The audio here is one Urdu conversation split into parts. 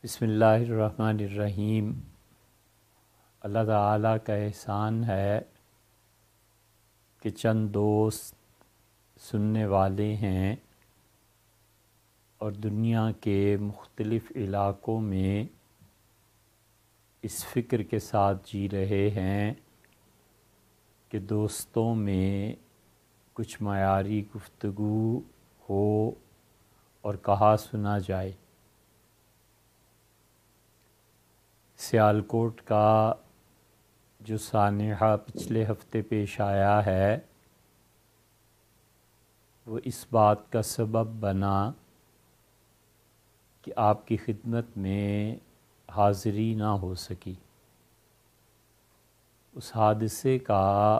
بسم اللہ الرحمن الرحیم۔ اللہ تعالیٰ کا احسان ہے کہ چند دوست سننے والے ہیں اور دنیا کے مختلف علاقوں میں اس فکر کے ساتھ جی رہے ہیں کہ دوستوں میں کچھ معیاری گفتگو ہو اور کہا سنا جائے۔ سیالکوٹ کا جو سانحہ پچھلے ہفتے پیش آیا ہے وہ اس بات کا سبب بنا کہ آپ کی خدمت میں حاضری نہ ہو سکی۔ اس حادثے کا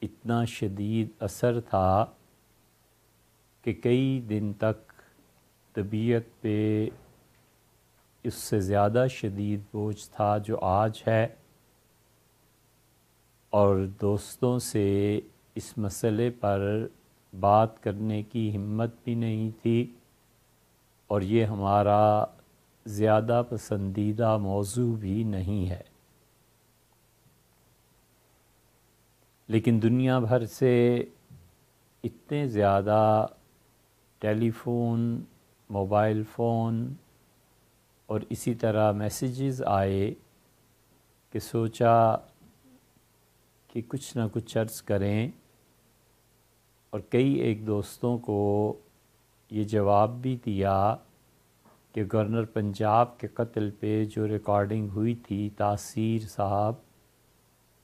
اتنا شدید اثر تھا کہ کئی دن تک طبیعت پہ اس سے زیادہ شدید بوجھ تھا جو آج ہے، اور دوستوں سے اس مسئلے پر بات کرنے کی ہمت بھی نہیں تھی، اور یہ ہمارا زیادہ پسندیدہ موضوع بھی نہیں ہے۔ لیکن دنیا بھر سے اتنے زیادہ ٹیلی فون، موبائل فون اور اسی طرح میسیجز آئے کہ سوچا کہ کچھ نہ کچھ عرض کریں، اور کئی ایک دوستوں کو یہ جواب بھی دیا کہ گورنر پنجاب کے قتل پہ جو ریکارڈنگ ہوئی تھی، تاثیر صاحب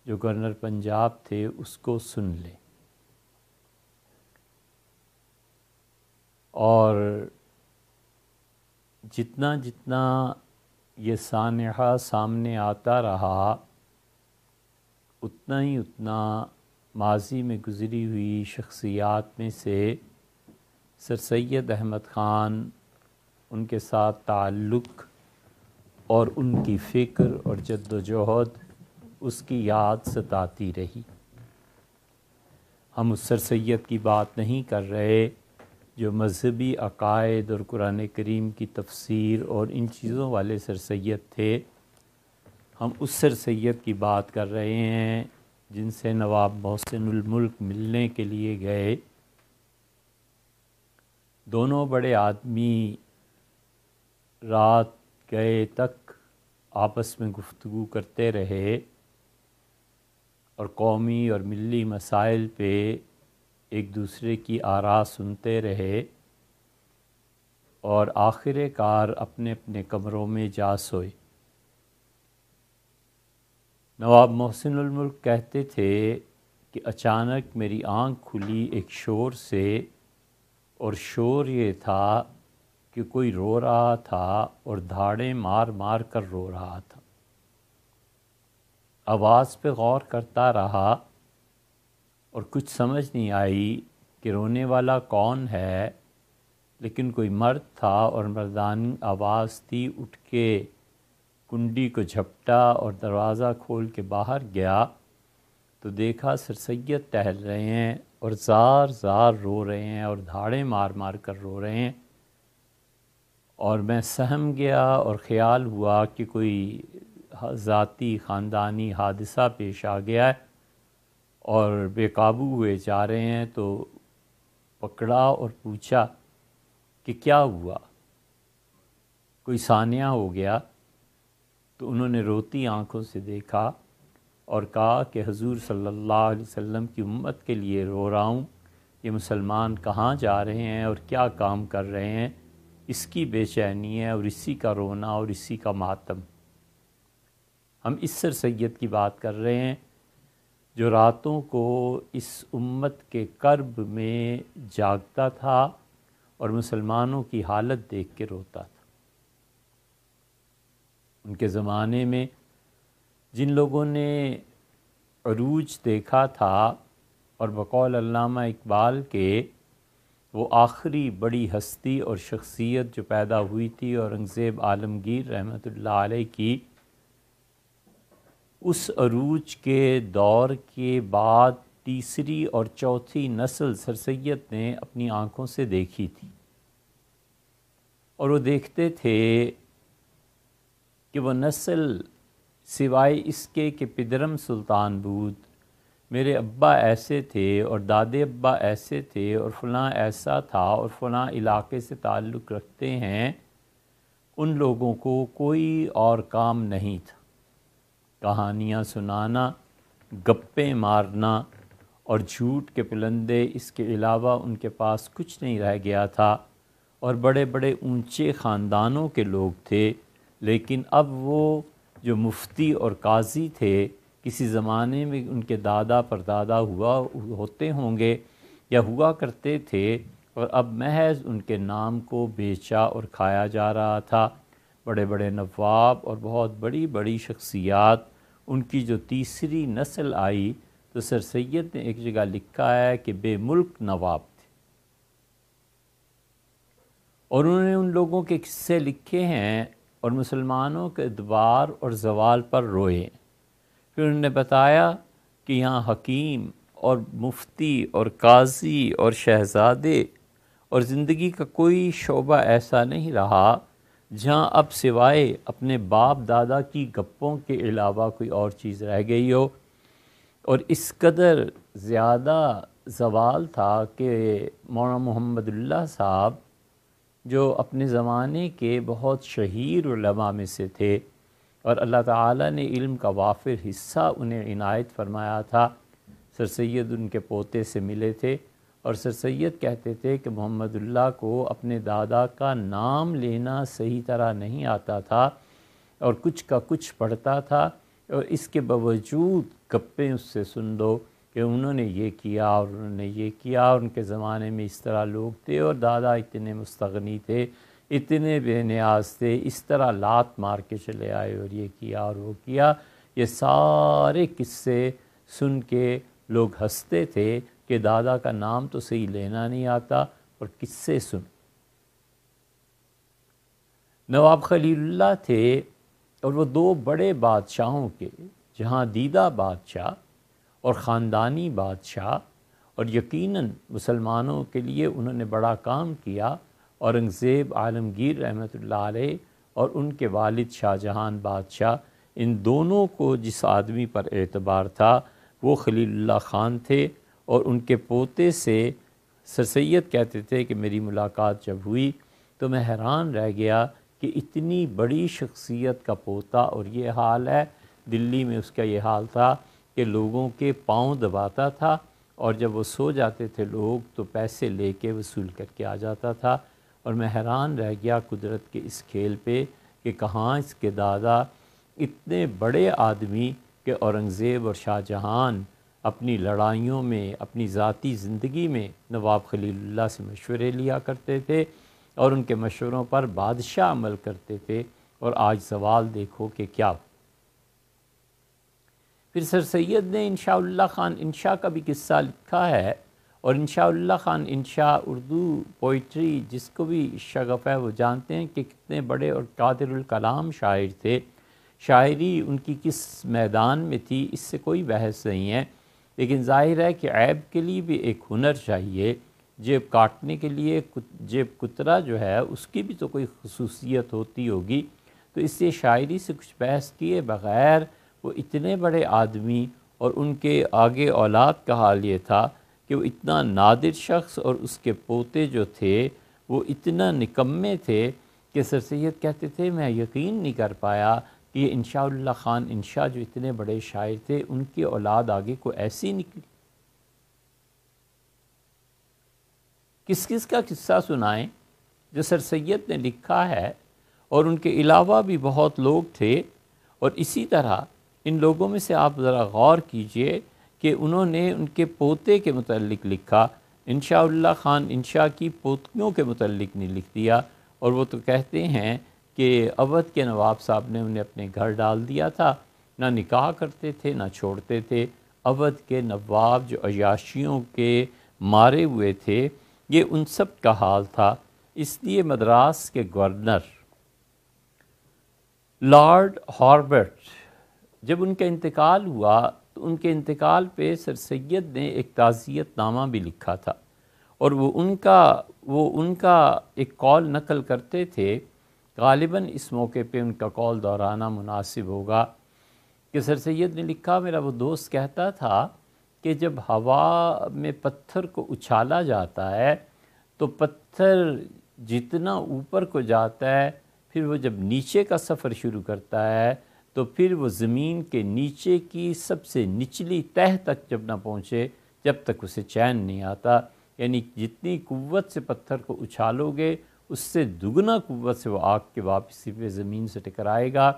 جو گورنر پنجاب تھے اس کو سن لیں۔ اور جتنا جتنا یہ سانحہ سامنے آتا رہا اتنا ماضی میں گزری ہوئی شخصیات میں سے سر سید احمد خان، ان کے ساتھ تعلق اور ان کی فکر اور جد و جہد اس کی یاد ستاتی رہی۔ ہم اس سر سید کی بات نہیں کر رہے جو مذہبی عقائد اور قرآن کریم کی تفسیر اور ان چیزوں والے سر سید تھے، ہم اس سر سید کی بات کر رہے ہیں جن سے نواب محسن الملک ملنے کے لیے گئے۔ دونوں بڑے آدمی رات گئے تک آپس میں گفتگو کرتے رہے اور قومی اور ملی مسائل پہ ایک دوسرے کی آراء سنتے رہے، اور آخر کار اپنے اپنے کمروں میں جا سوئے۔ نواب محسن الملک کہتے تھے کہ اچانک میری آنکھ کھلی ایک شور سے، اور شور یہ تھا کہ کوئی رو رہا تھا اور دھاڑیں مار مار کر رو رہا تھا۔ آواز پہ غور کرتا رہا اور کچھ سمجھ نہیں آئی کہ رونے والا کون ہے، لیکن کوئی مرد تھا اور مردانہ آواز تھی۔ اٹھ کے کنڈی کو جھپٹا اور دروازہ کھول کے باہر گیا تو دیکھا سر سید ٹہل رہے ہیں اور زار زار رو رہے ہیں اور دھاڑیں مار مار کر رو رہے ہیں، اور میں سہم گیا اور خیال ہوا کہ کوئی ذاتی خاندانی حادثہ پیش آ گیا ہے اور بے قابو ہوئے جا رہے ہیں، تو پکڑا اور پوچھا کہ کیا ہوا، کوئی سانحہ ہو گیا؟ تو انہوں نے روتی آنکھوں سے دیکھا اور کہا کہ حضور صلی اللہ علیہ وسلم کی امت کے لیے رو رہا ہوں، یہ مسلمان کہاں جا رہے ہیں اور کیا کام کر رہے ہیں، اس کی بے چینی ہے اور اسی کا رونا اور اسی کا ماتم۔ ہم اس سر سید کی بات کر رہے ہیں جو راتوں کو اس امت کے کرب میں جاگتا تھا اور مسلمانوں کی حالت دیکھ کے روتا تھا۔ ان کے زمانے میں جن لوگوں نے عروج دیکھا تھا، اور بقول علامہ اقبال کے وہ آخری بڑی ہستی اور شخصیت جو پیدا ہوئی تھی اورنگزیب عالمگیر رحمۃ اللہ علیہ کی، اس عروج کے دور کے بعد تیسری اور چوتھی نسل سر سید نے اپنی آنکھوں سے دیکھی تھی، اور وہ دیکھتے تھے کہ وہ نسل سوائے اس کے کہ پدرم سلطان بود، میرے ابا ایسے تھے اور دادے ابا ایسے تھے اور فلاں ایسا تھا اور فلاں علاقے سے تعلق رکھتے ہیں، ان لوگوں کو کوئی اور کام نہیں تھا۔ کہانیاں سنانا، گپیں مارنا اور جھوٹ کے پلندے، اس کے علاوہ ان کے پاس کچھ نہیں رہ گیا تھا، اور بڑے بڑے اونچے خاندانوں کے لوگ تھے، لیکن اب وہ جو مفتی اور قاضی تھے کسی زمانے میں ان کے دادا پردادا ہوتے ہوں گے یا ہوا کرتے تھے، اور اب محض ان کے نام کو بیچا اور کھایا جا رہا تھا۔ بڑے بڑے نواب اور بہت بڑی بڑی شخصیات، ان کی جو تیسری نسل آئی، تو سر سید نے ایک جگہ لکھا ہے کہ بے ملک نواب تھے، اور انہوں نے ان لوگوں کے قصے لکھے ہیں اور مسلمانوں کے ادبار اور زوال پر روئے۔ پھر انہوں نے بتایا کہ یہاں حکیم اور مفتی اور قاضی اور شہزادے اور زندگی کا کوئی شعبہ ایسا نہیں رہا جہاں اب سوائے اپنے باپ دادا کی گپوں کے علاوہ کوئی اور چیز رہ گئی ہو، اور اس قدر زیادہ زوال تھا کہ مولانا محمد اللہ صاحب جو اپنے زمانے کے بہت شہیر علماء میں سے تھے، اور اللہ تعالیٰ نے علم کا وافر حصہ انہیں عنایت فرمایا تھا، سر سید ان کے پوتے سے ملے تھے، اور سر سید کہتے تھے کہ محمد اللہ کو اپنے دادا کا نام لینا صحیح طرح نہیں آتا تھا، اور کچھ کا کچھ پڑھتا تھا، اور اس کے باوجود گپیں اس سے سن دو کہ انہوں نے یہ کیا اور انہوں نے یہ کیا، اور ان کے زمانے میں اس طرح لوگ تھے، اور دادا اتنے مستغنی تھے، اتنے بے نیاز تھے، اس طرح لات مار کے چلے آئے اور یہ کیا اور وہ کیا۔ یہ سارے قصے سن کے لوگ ہنستے تھے کہ دادا کا نام تو صحیح لینا نہیں آتا اور قصے سن۔ نواب خلیل اللہ تھے، اور وہ دو بڑے بادشاہوں کے، جہاں دیدہ بادشاہ اور خاندانی بادشاہ، اور یقیناً مسلمانوں کے لیے انہوں نے بڑا کام کیا۔ اورنگزیب عالمگیر رحمۃ اللہ علیہ اور ان کے والد شاہ جہان بادشاہ، ان دونوں کو جس آدمی پر اعتبار تھا وہ خلیل اللہ خان تھے، اور ان کے پوتے سے سر سید کہتے تھے کہ میری ملاقات جب ہوئی تو میں حیران رہ گیا کہ اتنی بڑی شخصیت کا پوتا، اور یہ حال ہے دلی میں اس کا یہ حال تھا کہ لوگوں کے پاؤں دباتا تھا، اور جب وہ سو جاتے تھے لوگ تو پیسے لے کے وصول کر کے آ جاتا تھا۔ اور میں حیران رہ گیا قدرت کے اس کھیل پہ کہ کہاں اس کے دادا اتنے بڑے آدمی کہ اورنگزیب اور شاہ جہان اپنی لڑائیوں میں، اپنی ذاتی زندگی میں نواب خلیل اللہ سے مشورے لیا کرتے تھے، اور ان کے مشوروں پر بادشاہ عمل کرتے تھے، اور آج زوال دیکھو کہ کیا۔ پھر سر سید نے انشاء اللہ خان انشا کا بھی قصہ لکھا ہے، اور انشاء اللہ خان انشا اردو پوئٹری جس کو بھی شغف ہے وہ جانتے ہیں کہ کتنے بڑے اور قادر الکلام شاعر تھے۔ شاعری ان کی کس میدان میں تھی اس سے کوئی بحث نہیں ہے، لیکن ظاہر ہے کہ عیب کے لیے بھی ایک ہنر چاہیے، جیب کاٹنے کے لیے جیب کترا جو ہے اس کی بھی تو کوئی خصوصیت ہوتی ہوگی، تو اس سے شاعری سے کچھ بحث کیے بغیر وہ اتنے بڑے آدمی، اور ان کے آگے اولاد کا حال یہ تھا کہ وہ اتنا نادر شخص، اور اس کے پوتے جو تھے وہ اتنا نکمے تھے کہ سر سید کہتے تھے میں یقین نہیں کر پایا کہ یہ انشاء اللہ خان انشا جو اتنے بڑے شاعر تھے ان کی اولاد آگے کو ایسی نکلی۔ کس کس کا قصہ سنائیں جو سر سید نے لکھا ہے، اور ان کے علاوہ بھی بہت لوگ تھے، اور اسی طرح ان لوگوں میں سے آپ ذرا غور کیجئے کہ انہوں نے ان کے پوتے کے متعلق لکھا، انشاء اللہ خان انشا کی پوتیوں کے متعلق نہیں لکھ دیا، اور وہ تو کہتے ہیں کہ اودھ کے نواب صاحب نے انہیں اپنے گھر ڈال دیا تھا، نہ نکاح کرتے تھے نہ چھوڑتے تھے۔ اودھ کے نواب جو عیاشیوں کے مارے ہوئے تھے، یہ ان سب کا حال تھا۔ اس لیے مدراس کے گورنر لارڈ ہاربرٹ جب ان کا انتقال ہوا تو ان کے انتقال پہ سر سید نے ایک تعزیت نامہ بھی لکھا تھا، اور وہ ان کا ایک قول نقل کرتے تھے۔ غالباً اس موقع پہ ان کا قول دہرانا مناسب ہوگا کہ سر سید نے لکھا، میرا وہ دوست کہتا تھا کہ جب ہوا میں پتھر کو اچھالا جاتا ہے تو پتھر جتنا اوپر کو جاتا ہے، پھر وہ جب نیچے کا سفر شروع کرتا ہے تو پھر وہ زمین کے نیچے کی سب سے نچلی تہہ تک جب نہ پہنچے، جب تک اسے چین نہیں آتا. یعنی جتنی قوت سے پتھر کو اچھالو گے اس سے دگنا قوت سے وہ آگ کے واپسی پہ زمین سے ٹکرائے گا.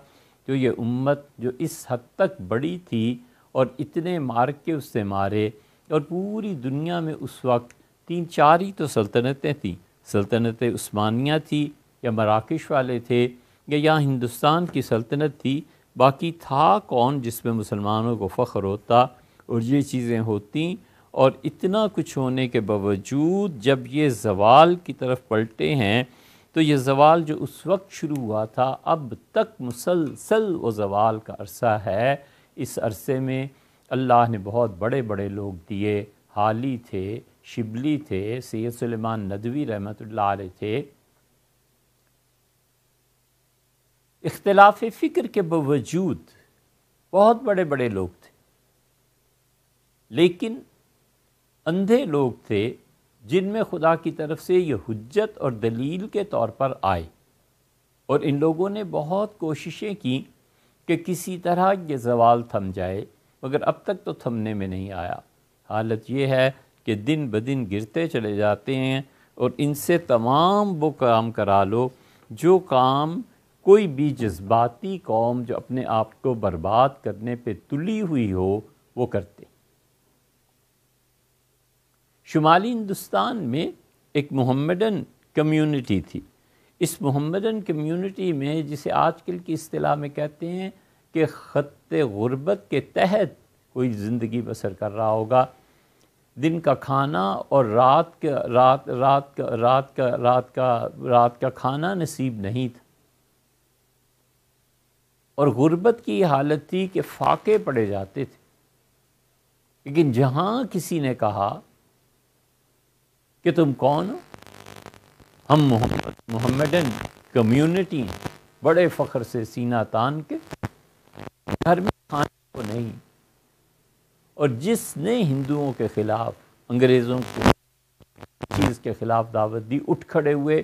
تو یہ امت جو اس حد تک بڑی تھی اور اتنے مارکے اس سے مارے، اور پوری دنیا میں اس وقت 3-4 ہی تو سلطنتیں تھیں. سلطنت عثمانیہ تھی، یا مراکش والے تھے، یا یہاں ہندوستان کی سلطنت تھی. باقی تھا کون جس میں مسلمانوں کو فخر ہوتا اور یہ چیزیں ہوتی؟ اور اتنا کچھ ہونے کے باوجود جب یہ زوال کی طرف پلٹے ہیں تو یہ زوال جو اس وقت شروع ہوا تھا اب تک مسلسل وہ زوال کا عرصہ ہے. اس عرصے میں اللہ نے بہت بڑے بڑے لوگ دیے. حالی تھے، شبلی تھے، سید سلیمان ندوی رحمۃ اللہ علیہ تھے. اختلاف فکر کے باوجود بہت بڑے بڑے لوگ تھے، لیکن اندھے لوگ تھے جن میں خدا کی طرف سے یہ حجت اور دلیل کے طور پر آئے، اور ان لوگوں نے بہت کوششیں کی کہ کسی طرح یہ زوال تھم جائے، مگر اب تک تو تھمنے میں نہیں آیا. حالت یہ ہے کہ دن بدن گرتے چلے جاتے ہیں، اور ان سے تمام وہ کام کرا لو جو کام کوئی بھی جذباتی قوم جو اپنے آپ کو برباد کرنے پہ تلی ہوئی ہو وہ کرتے. شمالی ہندوستان میں ایک محمدن کمیونٹی تھی. اس محمدن کمیونٹی میں، جسے آج کل کی اصطلاح میں کہتے ہیں کہ خط غربت کے تحت کوئی زندگی بسر کر رہا ہوگا، دن کا کھانا اور رات کا کھانا نصیب نہیں تھا، اور غربت کی حالت تھی کہ فاقے پڑے جاتے تھے. لیکن جہاں کسی نے کہا کہ تم کون ہو؟ ہم محمدن کمیونٹی ہیں، بڑے فخر سے سینہ تان کے، گھر میں کھانے کو نہیں. اور جس نے ہندوؤں کے خلاف، انگریزوں کو چیز کے خلاف دعوت دی، اٹھ کھڑے ہوئے،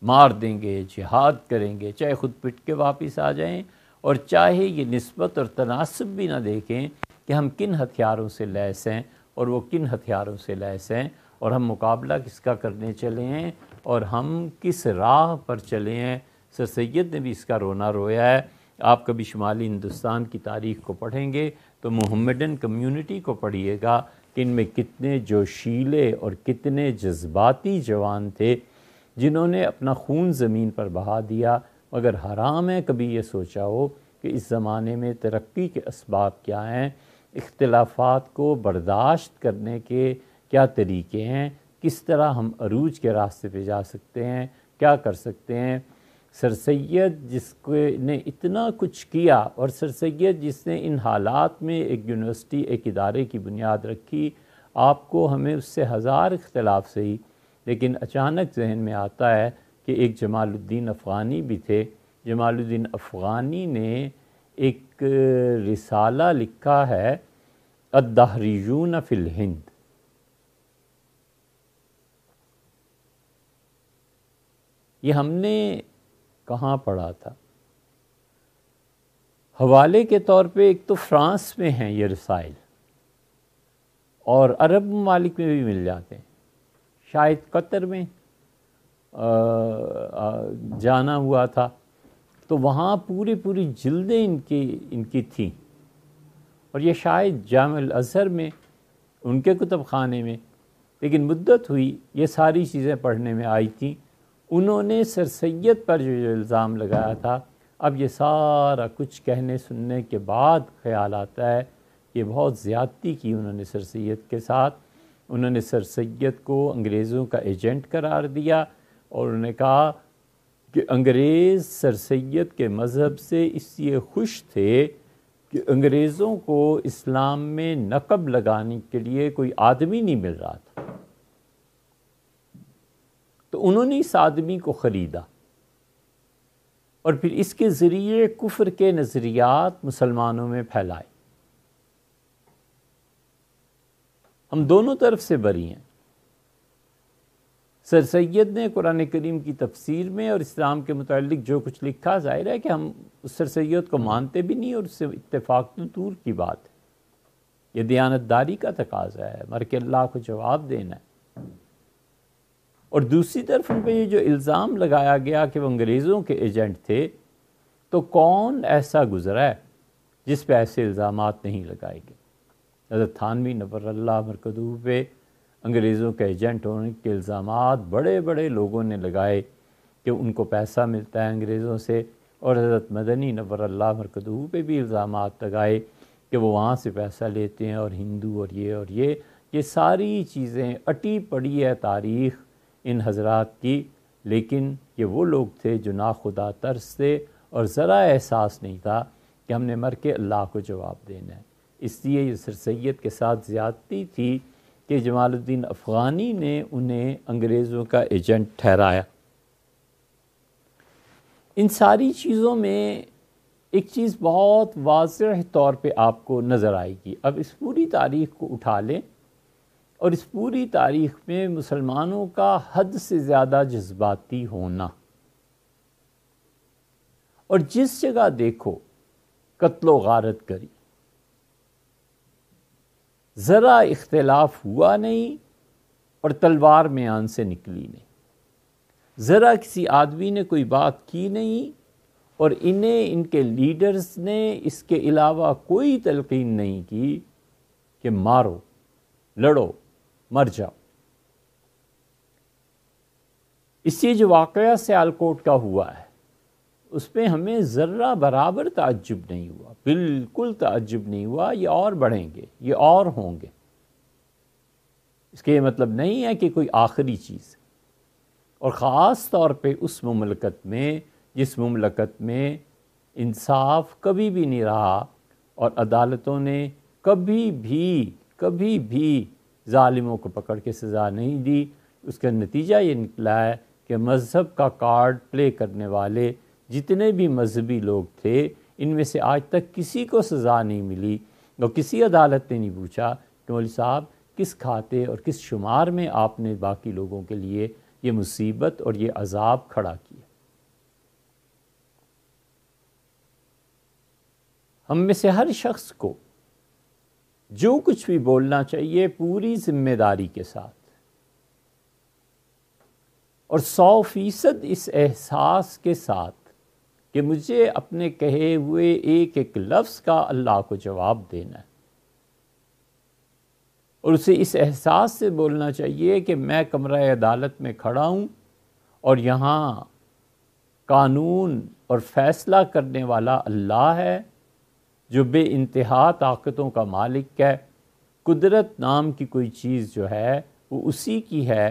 مار دیں گے، جہاد کریں گے، چاہے خود پٹ کے واپس آ جائیں، اور چاہے یہ نسبت اور تناسب بھی نہ دیکھیں کہ ہم کن ہتھیاروں سے لیس ہیں اور وہ کن ہتھیاروں سے لیس ہیں، اور ہم مقابلہ کس کا کرنے چلے ہیں اور ہم کس راہ پر چلے ہیں. سر سید نے بھی اس کا رونا رویا ہے. آپ کبھی شمالی ہندوستان کی تاریخ کو پڑھیں گے تو محمدن کمیونٹی کو پڑھیے گا کہ ان میں کتنے جوشیلے اور کتنے جذباتی جوان تھے جنہوں نے اپنا خون زمین پر بہا دیا. مگر حرام ہے کبھی یہ سوچا ہو کہ اس زمانے میں ترقی کے اسباب کیا ہیں، اختلافات کو برداشت کرنے کے کیا طریقے ہیں، کس طرح ہم عروج کے راستے پہ جا سکتے ہیں، کیا کر سکتے ہیں. سر سید جس کو نے اتنا کچھ کیا، اور سر سید جس نے ان حالات میں ایک یونیورسٹی، ایک ادارے کی بنیاد رکھی. آپ کو ہمیں اس سے ہزار اختلاف صحیح، لیکن اچانک ذہن میں آتا ہے کہ ایک جمال الدین افغانی بھی تھے. جمال الدین افغانی نے ایک رسالہ لکھا ہے، الدہریون فی الہند. یہ ہم نے کہاں پڑھا تھا؟ حوالے کے طور پہ ایک تو فرانس میں ہیں یہ رسائل، اور عرب ممالک میں بھی مل جاتے ہیں. شاید قطر میں جانا ہوا تھا تو وہاں پوری جلدیں ان کی تھیں، اور یہ شاید جامع الازہر میں ان کے کتب خانے میں. لیکن مدت ہوئی یہ ساری چیزیں پڑھنے میں آئی تھیں. انہوں نے سر سید پر جو الزام لگایا تھا، اب یہ سارا کچھ کہنے سننے کے بعد خیال آتا ہے کہ بہت زیادتی کی انہوں نے سر سید کے ساتھ. انہوں نے سر سید کو انگریزوں کا ایجنٹ قرار دیا، اور انہوں نے کہا کہ انگریز سر سید کے مذہب سے اس لیے خوش تھے کہ انگریزوں کو اسلام میں نقب لگانے کے لیے کوئی آدمی نہیں مل رہا تھا، تو انہوں نے اس آدمی کو خریدا. اور پھر اس کے ذریعے کفر کے نظریات مسلمانوں میں پھیلائے۔ ہم دونوں طرف سے بری ہیں۔ سر سید نے قرآن کریم کی تفسیر میں اور اسلام کے متعلق جو کچھ لکھا، ظاہر ہے کہ ہم اس سر سید کو مانتے بھی نہیں، اور اس سے اتفاق تو دور کی بات ہے۔ یہ دیانتداری کا تقاضا ہے، مر کے اللہ کو جواب دینا ہے۔ اور دوسری طرف ان پہ یہ جو الزام لگایا گیا کہ وہ انگریزوں کے ایجنٹ تھے، تو کون ایسا گزرا ہے جس پہ ایسے الزامات نہیں لگائے گئے؟ حضرت تھانوی نور اللہ مرکزہ پہ انگریزوں کے ایجنٹ ہونے کے الزامات بڑے بڑے لوگوں نے لگائے کہ ان کو پیسہ ملتا ہے انگریزوں سے، اور حضرت مدنی نور اللہ مرکزہ پہ بھی الزامات لگائے کہ وہ وہاں سے پیسہ لیتے ہیں، اور ہندو اور یہ ساری چیزیں اٹی پڑی ہے تاریخ ان حضرات کی۔ لیکن یہ وہ لوگ تھے جو ناخدا ترس تھے، اور ذرا احساس نہیں تھا کہ ہم نے مر کے اللہ کو جواب دینا ہے۔ اس لیے یہ سر سید کے ساتھ زیادتی تھی کہ جمال الدین افغانی نے انہیں انگریزوں کا ایجنٹ ٹھہرایا۔ ان ساری چیزوں میں ایک چیز بہت واضح طور پہ آپ کو نظر آئے گی۔ اب اس پوری تاریخ کو اٹھا لیں، اور اس پوری تاریخ میں مسلمانوں کا حد سے زیادہ جذباتی ہونا، اور جس جگہ دیکھو قتل و غارت گری، ذرا اختلاف ہوا نہیں اور تلوار میان سے نکلی نہیں، ذرا کسی آدمی نے کوئی بات کی نہیں اور انہیں ان کے لیڈرز نے اس کے علاوہ کوئی تلقین نہیں کی کہ مارو، لڑو، مر جاؤ۔ اس سے جو واقعہ سیالکوٹ کا ہوا ہے، اس پہ ہمیں ذرہ برابر تعجب نہیں ہوا، بالکل تعجب نہیں ہوا۔ یہ اور بڑھیں گے، یہ اور ہوں گے۔ اس کے یہ مطلب نہیں ہے کہ کوئی آخری چیز، اور خاص طور پہ اس مملکت میں جس مملکت میں انصاف کبھی بھی نہیں رہا، اور عدالتوں نے کبھی بھی ظالموں کو پکڑ کے سزا نہیں دی۔ اس کا نتیجہ یہ نکلا ہے کہ مذہب کا کارڈ پلے کرنے والے جتنے بھی مذہبی لوگ تھے، ان میں سے آج تک کسی کو سزا نہیں ملی، اور کسی عدالت نے نہیں پوچھا کہ مولوی صاحب کس کھاتے اور کس شمار میں آپ نے باقی لوگوں کے لیے یہ مصیبت اور یہ عذاب کھڑا کیا۔ ہم میں سے ہر شخص کو جو کچھ بھی بولنا چاہیے پوری ذمہ داری کے ساتھ، اور 100% اس احساس کے ساتھ کہ مجھے اپنے کہے ہوئے ایک ایک لفظ کا اللہ کو جواب دینا ہے، اور اسے اس احساس سے بولنا چاہیے کہ میں کمرہ عدالت میں کھڑا ہوں، اور یہاں قانون اور فیصلہ کرنے والا اللہ ہے جو بے انتہا طاقتوں کا مالک ہے۔ قدرت نام کی کوئی چیز جو ہے وہ اسی کی ہے،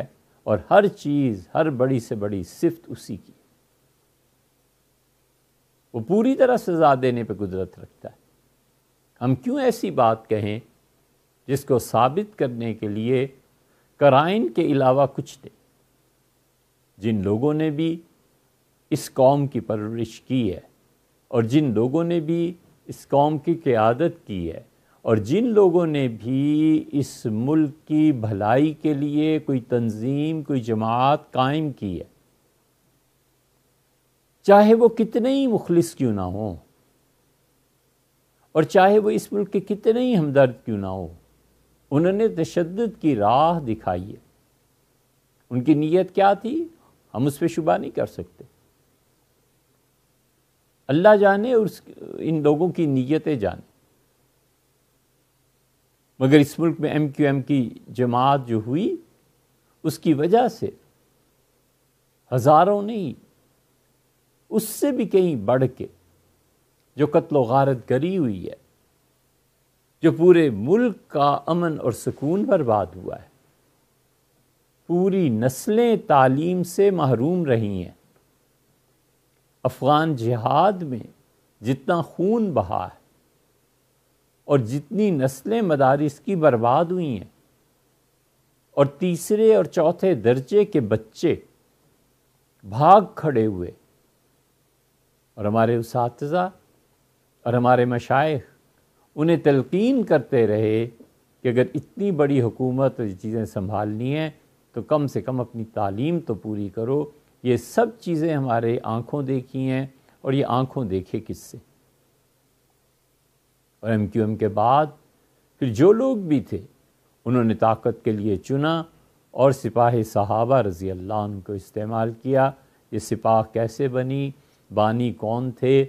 اور ہر چیز، ہر بڑی سے بڑی صفت اسی کی۔ وہ پوری طرح سزا دینے پہ قدرت رکھتا ہے۔ ہم کیوں ایسی بات کہیں جس کو ثابت کرنے کے لیے قرائن کے علاوہ کچھ نہیں؟ جن لوگوں نے بھی اس قوم کی پرورش کی ہے، اور جن لوگوں نے بھی اس قوم کی قیادت کی ہے، اور جن لوگوں نے بھی اس ملک کی بھلائی کے لیے کوئی تنظیم، کوئی جماعت قائم کی ہے، چاہے وہ کتنے ہی مخلص کیوں نہ ہوں، اور چاہے وہ اس ملک کے کتنے ہی ہمدرد کیوں نہ ہوں، انہوں نے تشدد کی راہ دکھائی ہے۔ ان کی نیت کیا تھی ہم اس پہ شبہ نہیں کر سکتے۔ اللہ جانے اور ان لوگوں کی نیتیں جانے، مگر اس ملک میں MQM کی جماعت جو ہوئی، اس کی وجہ سے ہزاروں نہیں، اس سے بھی کہیں بڑھ کے جو قتل و غارت گری ہوئی ہے، جو پورے ملک کا امن اور سکون برباد ہوا ہے، پوری نسلیں تعلیم سے محروم رہی ہیں۔ افغان جہاد میں جتنا خون بہا ہے، اور جتنی نسلیں مدارس کی برباد ہوئی ہیں، اور تیسرے اور چوتھے درجے کے بچے بھاگ کھڑے ہوئے اور ہمارے اساتذہ اور ہمارے مشائخ انہیں تلقین کرتے رہے کہ اگر اتنی بڑی حکومت اور چیزیں سنبھالنی ہیں تو کم سے کم اپنی تعلیم تو پوری کرو. یہ سب چیزیں ہمارے آنکھوں دیکھی ہیں، اور یہ آنکھوں دیکھے کس سے؟ اور MQM کے بعد پھر جو لوگ بھی تھے انہوں نے طاقت کے لیے چنا اور سپاہ صحابہ رضی اللہ عنہ کو استعمال کیا. یہ سپاہ کیسے بنی، بانی کون تھے،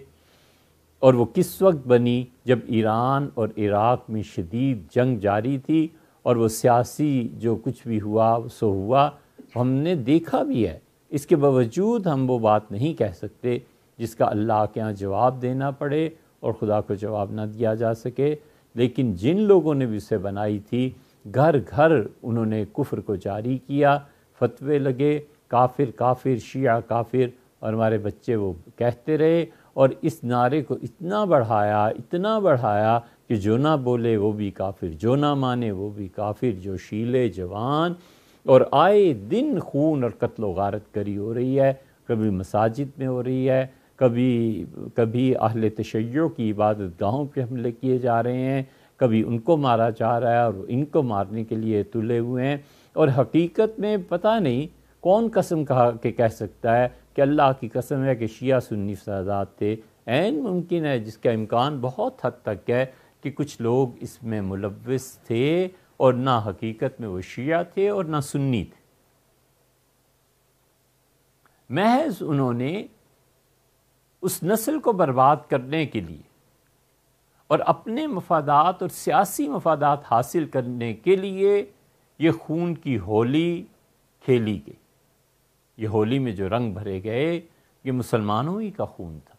اور وہ کس وقت بنی؟ جب ایران اور عراق میں شدید جنگ جاری تھی، اور وہ سیاسی جو کچھ بھی ہوا سو ہوا، ہم نے دیکھا بھی ہے. اس کے باوجود ہم وہ بات نہیں کہہ سکتے جس کا اللہ کے ہاں جواب دینا پڑے اور خدا کو جواب نہ دیا جا سکے. لیکن جن لوگوں نے بھی اسے بنائی تھی، گھر گھر انہوں نے کفر کو جاری کیا، فتوے لگے کافر کافر، شیعہ کافر، اور ہمارے بچے وہ کہتے رہے، اور اس نعرے کو اتنا بڑھایا کہ جو نہ بولے وہ بھی کافر، جو نہ مانے وہ بھی کافر، جو شیلے جوان. اور آئے دن خون اور قتل و غارت کری ہو رہی ہے. کبھی مساجد میں ہو رہی ہے، کبھی اہل تشیع کی عبادت گاہوں پہ حملے کیے جا رہے ہیں، کبھی ان کو مارا جا رہا ہے اور ان کو مارنے کے لیے تلے ہوئے ہیں. اور حقیقت میں پتہ نہیں کون قسم کہ کہہ سکتا ہے کہ اللہ کی قسم ہے کہ شیعہ سنی فسادات تھے. عین ممکن ہے، جس کا امکان بہت حد تک ہے کہ کچھ لوگ اس میں ملوث تھے، اور نہ حقیقت میں وہ شیعہ تھے اور نہ سنی تھے. محض انہوں نے اس نسل کو برباد کرنے کے لیے اور اپنے مفادات اور سیاسی مفادات حاصل کرنے کے لیے یہ خون کی ہولی کھیلی گئی. یہ ہولی میں جو رنگ بھرے گئے یہ مسلمانوں ہی کا خون تھا،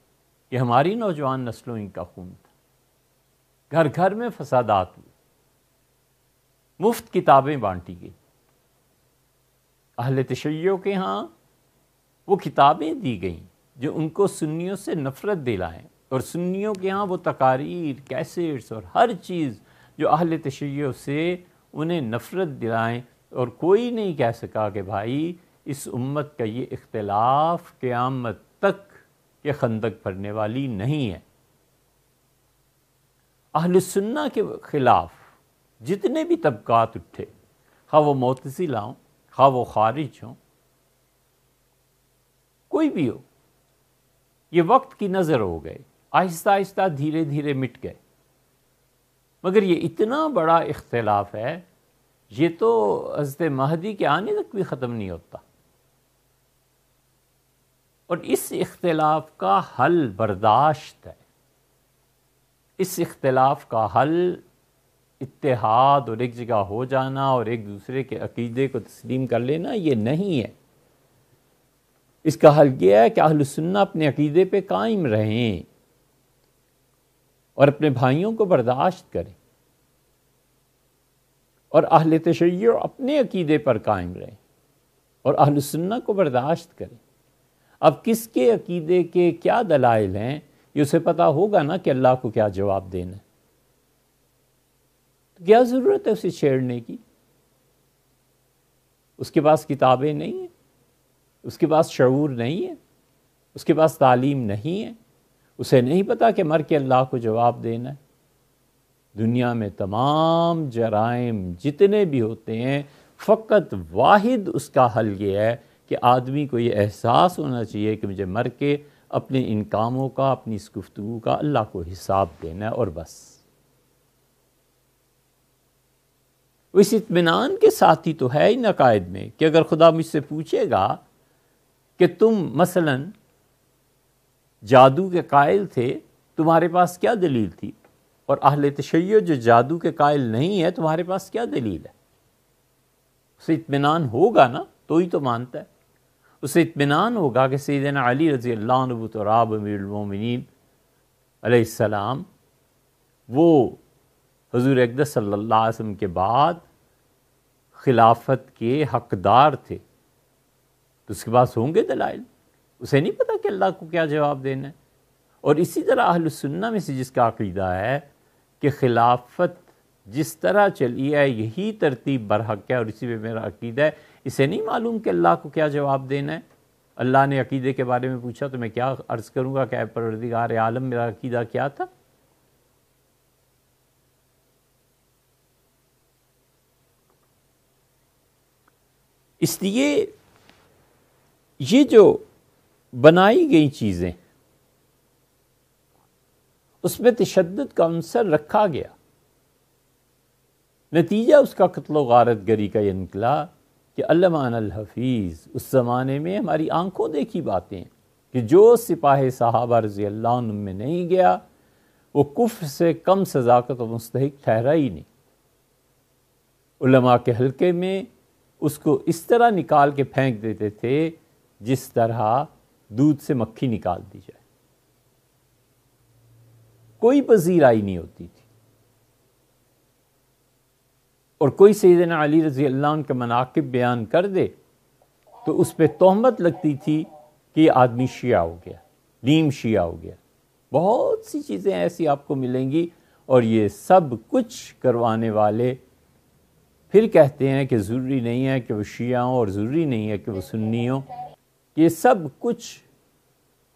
یہ ہماری نوجوان نسلوں ہی کا خون تھا. گھر گھر میں فسادات ہوئے، مفت کتابیں بانٹی گئی. اہل تشیع کے ہاں وہ کتابیں دی گئیں جو ان کو سنیوں سے نفرت دلائیں، اور سنیوں کے ہاں وہ تقاریر، کیسٹس اور ہر چیز جو اہل تشیع سے انہیں نفرت دلائیں. اور کوئی نہیں کہہ سکا کہ بھائی اس امت کا یہ اختلاف قیامت تک یہ خندق بھرنے والی نہیں ہے. اہل سنہ کے خلاف جتنے بھی طبقات اٹھے، خواہ وہ معتزلہ ہوں، خواہ وہ خارج ہوں، کوئی بھی ہو، یہ وقت کی نظر ہو گئے، آہستہ آہستہ دھیرے دھیرے مٹ گئے. مگر یہ اتنا بڑا اختلاف ہے، یہ تو حضرت مہدی کے آنے تک بھی ختم نہیں ہوتا. اور اس اختلاف کا حل برداشت ہے. اس اختلاف کا حل اتحاد اور ایک جگہ ہو جانا اور ایک دوسرے کے عقیدے کو تسلیم کر لینا یہ نہیں ہے. اس کا حل یہ ہے کہ اہل سنہ اپنے عقیدے پہ قائم رہیں اور اپنے بھائیوں کو برداشت کریں، اور اہل تشیع اپنے عقیدے پر قائم رہیں اور اہل سنہ کو برداشت کریں. اب کس کے عقیدے کے کیا دلائل ہیں یہ اسے پتہ ہوگا نا کہ اللہ کو کیا جواب دینا ہے. تو کیا ضرورت ہے اسے چھیڑنے کی؟ اس کے پاس کتابیں نہیں ہیں، اس کے پاس شعور نہیں ہے، اس کے پاس تعلیم نہیں ہے، اسے نہیں پتا کہ مر کے اللہ کو جواب دینا ہے. دنیا میں تمام جرائم جتنے بھی ہوتے ہیں، فقط واحد اس کا حل یہ ہے کہ آدمی کو یہ احساس ہونا چاہیے کہ مجھے مر کے اپنے ان کاموں کا، اپنی اس گفتگو کا اللہ کو حساب دینا ہے، اور بس. اس اطمینان کے ساتھ ہی تو ہے ان عقائد میں کہ اگر خدا مجھ سے پوچھے گا کہ تم مثلا جادو کے قائل تھے، تمہارے پاس کیا دلیل تھی؟ اور اہل تشیع جو جادو کے قائل نہیں ہے، تمہارے پاس کیا دلیل ہے؟ اسے اطمینان ہوگا نا، تو ہی تو مانتا ہے. اسے اطمینان ہوگا کہ سیدنا علی رضی اللہ عنہ تراب امیر المومنین علیہ السلام وہ حضور اقدس صلی اللہ علیہ وسلم کے بعد خلافت کے حقدار تھے، تو اس کے پاس ہوں گے دلائل. اسے نہیں پتا کہ اللہ کو کیا جواب دینا ہے. اور اسی طرح اہل السنہ میں سے جس کا عقیدہ ہے کہ خلافت جس طرح چلی ہے یہی ترتیب برحق ہے اور اسی پہ میرا عقیدہ ہے، اسے نہیں معلوم کہ اللہ کو کیا جواب دینا ہے. اللہ نے عقیدے کے بارے میں پوچھا تو میں کیا عرض کروں گا کہ اے پروردگار عالم میرا عقیدہ کیا تھا؟ اس لیے یہ جو بنائی گئی چیزیں اس میں تشدد کا عنصر رکھا گیا، نتیجہ اس کا قتل و غارت گری کا یہ نکلا کہ علامہ الحفیظ اس زمانے میں ہماری آنکھوں دیکھی باتیں کہ جو سپاہ صحابہ رضی اللہ عنہ میں نہیں گیا وہ کفر سے کم سزا کا تو مستحق ٹھہرا ہی نہیں۔ علماء کے حلقے میں اس کو اس طرح نکال کے پھینک دیتے تھے جس طرح دودھ سے مکھی نکال دی جائے، کوئی پذیرائی نہیں ہوتی تھی۔ اور کوئی سیدنا علی رضی اللہ عنہ کے مناقب بیان کر دے تو اس پہ تہمت لگتی تھی کہ یہ آدمی شیعہ ہو گیا، نیم شیعہ ہو گیا۔ بہت سی چیزیں ایسی آپ کو ملیں گی، اور یہ سب کچھ کروانے والے پھر کہتے ہیں کہ ضروری نہیں ہے کہ وہ شیعہ ہوں اور ضروری نہیں ہے کہ وہ سنی ہوں۔ یہ سب کچھ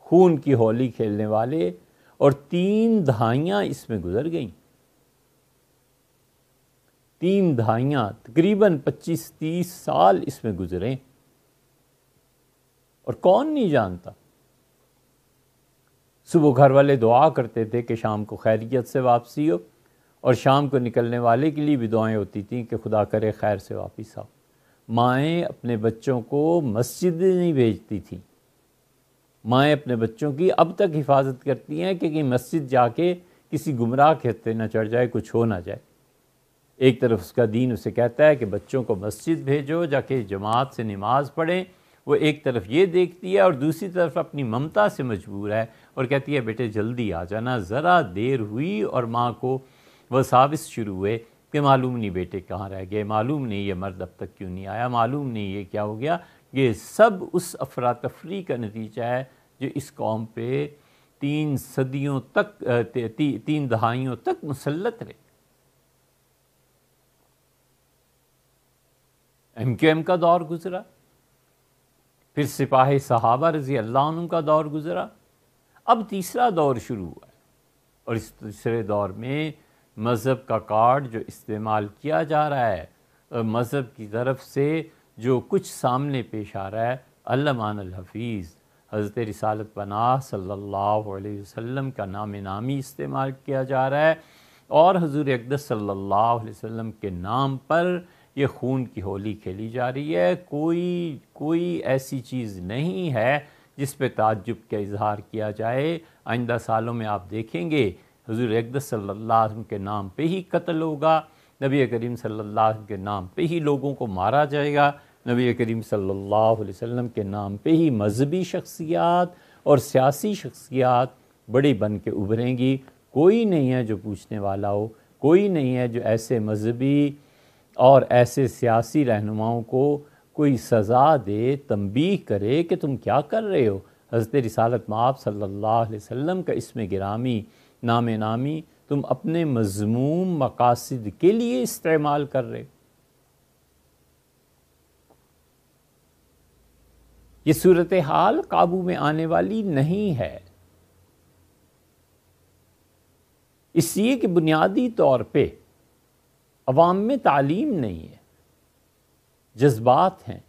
خون کی ہولی کھیلنے والے، اور 3 دہائیاں اس میں گزر گئیں، 3 دہائیاں تقریباً 25-30 سال اس میں گزرے، اور کون نہیں جانتا۔ صبح گھر والے دعا کرتے تھے کہ شام کو خیریت سے واپسی ہو، اور شام کو نکلنے والے کے لیے بھی دعائیں ہوتی تھیں کہ خدا کرے خیر سے واپس آؤ۔ مائیں اپنے بچوں کو مسجد نہیں بھیجتی تھیں، مائیں اپنے بچوں کی اب تک حفاظت کرتی ہیں کہ کہیں مسجد جا کے کسی گمراہ کہتے نہ چڑھ جائے، کچھ ہو نہ جائے۔ ایک طرف اس کا دین اسے کہتا ہے کہ بچوں کو مسجد بھیجو، جا کے جماعت سے نماز پڑھیں، وہ ایک طرف یہ دیکھتی ہے اور دوسری طرف اپنی ممتا سے مجبور ہے اور کہتی ہے بیٹے جلدی آ جانا۔ ذرا دیر ہوئی اور ماں کو وساوس شروع ہوئے کہ معلوم نہیں بیٹے کہاں رہ گئے، معلوم نہیں یہ مرد اب تک کیوں نہیں آیا، معلوم نہیں یہ کیا ہو گیا۔ یہ سب اس افراتفری کا نتیجہ ہے جو اس قوم پہ 3 صدیوں تک 3 دہائیوں تک مسلط رہے۔ MQM کا دور گزرا، پھر سپاہ صحابہ رضی اللہ عنہ کا دور گزرا، اب تیسرا دور شروع ہوا ہے، اور اس تیسرے دور میں مذہب کا کارڈ جو استعمال کیا جا رہا ہے، مذہب کی طرف سے جو کچھ سامنے پیش آ رہا ہے، علامہ الحفیظ حضرت رسالت پناہ صلی اللہ علیہ وسلم کا نام نامی استعمال کیا جا رہا ہے، اور حضور اقدس صلی اللہ علیہ وسلم کے نام پر یہ خون کی ہولی کھیلی جا رہی ہے۔ کوئی ایسی چیز نہیں ہے جس پہ تعجب کا اظہار کیا جائے۔ آئندہ سالوں میں آپ دیکھیں گے حضور اقدس صلی اللہ علیہ وسلم کے نام پہ ہی قتل ہوگا، نبی کریم صلی اللہ علیہ وسلم کے نام پہ ہی لوگوں کو مارا جائے گا، نبی کریم صلی اللہ علیہ وسلم کے نام پہ ہی مذہبی شخصیات اور سیاسی شخصیات بڑی بن کے ابھریں گی۔ کوئی نہیں ہے جو پوچھنے والا ہو، کوئی نہیں ہے جو ایسے مذہبی اور ایسے سیاسی رہنماؤں کو کوئی سزا دے، تنبیہ کرے کہ تم کیا کر رہے ہو۔ حضرت رسالت مآب صلی اللہ علیہ وسلم کا اسم گرامی، نام نامی تم اپنے مذموم مقاصد کے لیے استعمال کر رہے ہو۔ یہ صورتحال قابو میں آنے والی نہیں ہے، اس لیے کہ بنیادی طور پہ عوام میں تعلیم نہیں ہے، جذبات ہیں،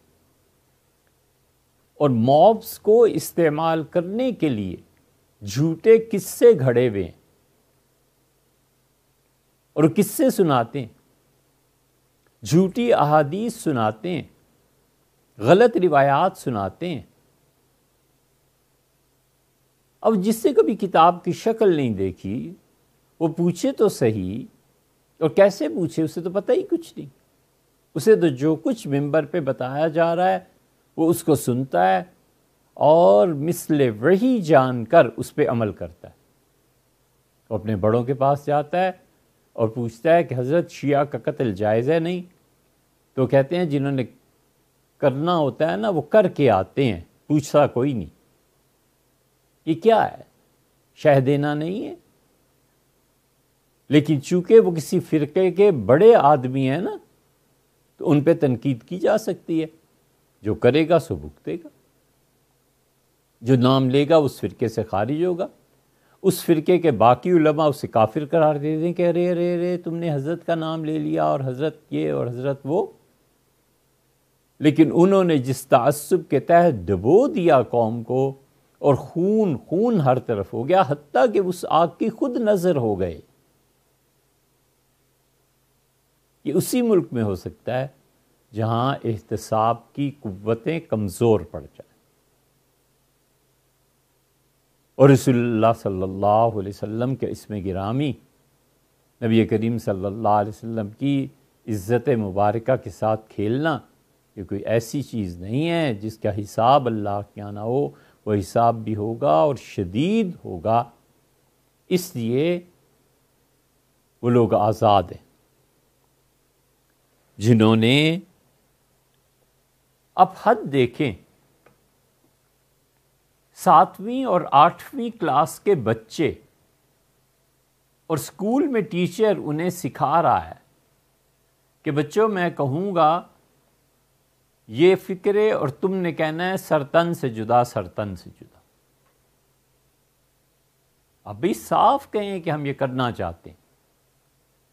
اور موبس کو استعمال کرنے کے لیے جھوٹے قصے گھڑے ہوئے ہیں، اور قصے سناتے ہیں، جھوٹی احادیث سناتے ہیں، غلط روایات سناتے ہیں۔ اب جس سے کبھی کتاب کی شکل نہیں دیکھی وہ پوچھے تو صحیح، اور کیسے پوچھے، اسے تو پتہ ہی کچھ نہیں، اسے تو جو کچھ ممبر پہ بتایا جا رہا ہے وہ اس کو سنتا ہے اور مثل وحی جان کر اس پہ عمل کرتا ہے۔ وہ اپنے بڑوں کے پاس جاتا ہے اور پوچھتا ہے کہ حضرت شیعہ کا قتل جائز ہے نہیں؟ تو کہتے ہیں جنہوں نے کرنا ہوتا ہے نا وہ کر کے آتے ہیں، پوچھتا کوئی نہیں۔ یہ کیا ہے؟ شہ دینا نہیں ہے، لیکن چونکہ وہ کسی فرقے کے بڑے آدمی ہیں نا تو ان پہ تنقید کی جا سکتی ہے، جو کرے گا سو بھگتے گا۔ جو نام لے گا اس فرقے سے خارج ہوگا، اس فرقے کے باقی علماء اسے کافر قرار دے دیں کہ ارے ارے ارے تم نے حضرت کا نام لے لیا اور حضرت یہ اور حضرت وہ. لیکن انہوں نے جس تعصب کے تحت ڈبو دیا قوم کو، اور خون خون ہر طرف ہو گیا، حتیٰ کہ اس آگ کی خود نظر ہو گئے. یہ اسی ملک میں ہو سکتا ہے جہاں احتساب کی قوتیں کمزور پڑ جائیں. اور رسول اللہ صلی اللہ علیہ وسلم کے اسم گرامی، نبی کریم صلی اللہ علیہ وسلم کی عزت مبارکہ کے ساتھ کھیلنا، یہ کوئی ایسی چیز نہیں ہے جس کا حساب اللہ کے یہاں نہ ہو. وہ حساب بھی ہوگا اور شدید ہوگا. اس لیے وہ لوگ آزاد ہیں جنہوں نے، اب حد دیکھیں، 7ویں اور 8ویں کلاس کے بچے اور اسکول میں ٹیچر انہیں سکھا رہا ہے کہ بچوں میں کہوں گا یہ فکرے اور تم نے کہنا ہے سرتن سے جدا سرتن سے جدا. ابھی صاف کہیں کہ ہم یہ کرنا چاہتے ہیں.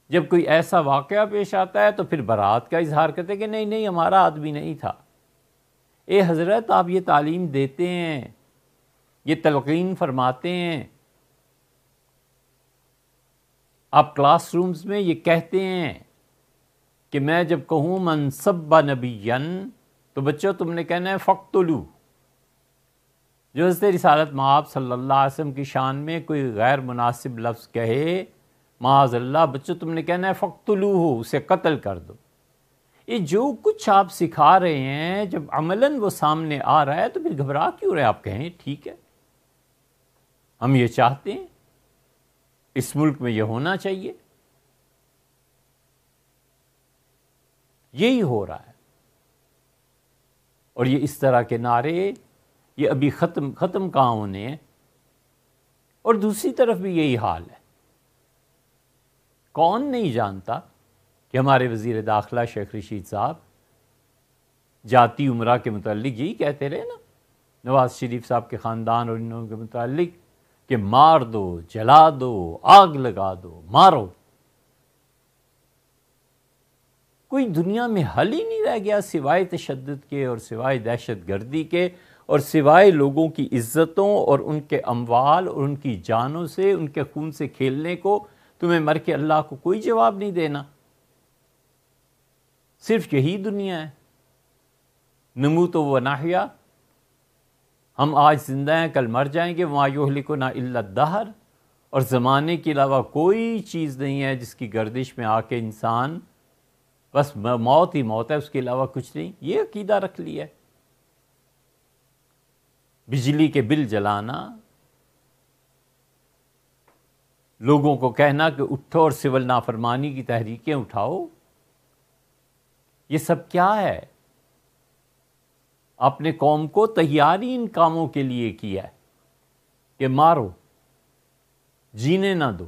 جب کوئی ایسا واقعہ پیش آتا ہے تو پھر برات کا اظہار کرتے ہیں کہ نہیں نہیں ہمارا آدمی نہیں تھا. اے حضرت آپ یہ تعلیم دیتے ہیں، یہ تلقین فرماتے ہیں، آپ کلاس رومز میں یہ کہتے ہیں کہ میں جب کہوں من سب نبیًا تو بچوں تم نے کہنا ہے فقتلو. جو حضرت رسالت مآب صلی اللہ علیہ وسلم کی شان میں کوئی غیر مناسب لفظ کہے، معاذ اللہ، بچوں تم نے کہنا ہے فقتلو ہو، اسے قتل کر دو. یہ جو کچھ آپ سکھا رہے ہیں جب عملاً وہ سامنے آ رہا ہے تو پھر گھبرا کیوں رہے؟ آپ کہیں ٹھیک ہے ہم یہ چاہتے ہیں، اس ملک میں یہ ہونا چاہیے. یہی ہو رہا ہے. اور یہ اس طرح کے نعرے یہ ابھی ختم کہاں ہونے ہیں. اور دوسری طرف بھی یہی حال ہے. کون نہیں جانتا کہ ہمارے وزیر داخلہ شیخ رشید صاحب جاتی عمرہ کے متعلق یہی کہتے رہے نا، نواز شریف صاحب کے خاندان اور انہوں کے متعلق، کہ مار دو، جلا دو، آگ لگا دو، مارو. کوئی دنیا میں حل ہی نہیں رہ گیا سوائے تشدد کے اور سوائے دہشت گردی کے اور سوائے لوگوں کی عزتوں اور ان کے اموال اور ان کی جانوں سے، ان کے خون سے کھیلنے کو. تمہیں مر کے اللہ کو کوئی جواب نہیں دینا. صرف یہی دنیا ہے. نموت و نحیا، ہم آج زندہ ہیں کل مر جائیں گے. وما یہلکنا الا الدہر، اور زمانے کے علاوہ کوئی چیز نہیں ہے جس کی گردش میں آ کے انسان بس موت ہی موت ہے، اس کے علاوہ کچھ نہیں. یہ عقیدہ رکھ لیا ہے. بجلی کے بل جلانا، لوگوں کو کہنا کہ اٹھو اور سول نافرمانی کی تحریکیں اٹھاؤ، یہ سب کیا ہے؟ آپ نے قوم کو تیاری ان کاموں کے لیے کیا ہے کہ مارو، جینے نہ دو.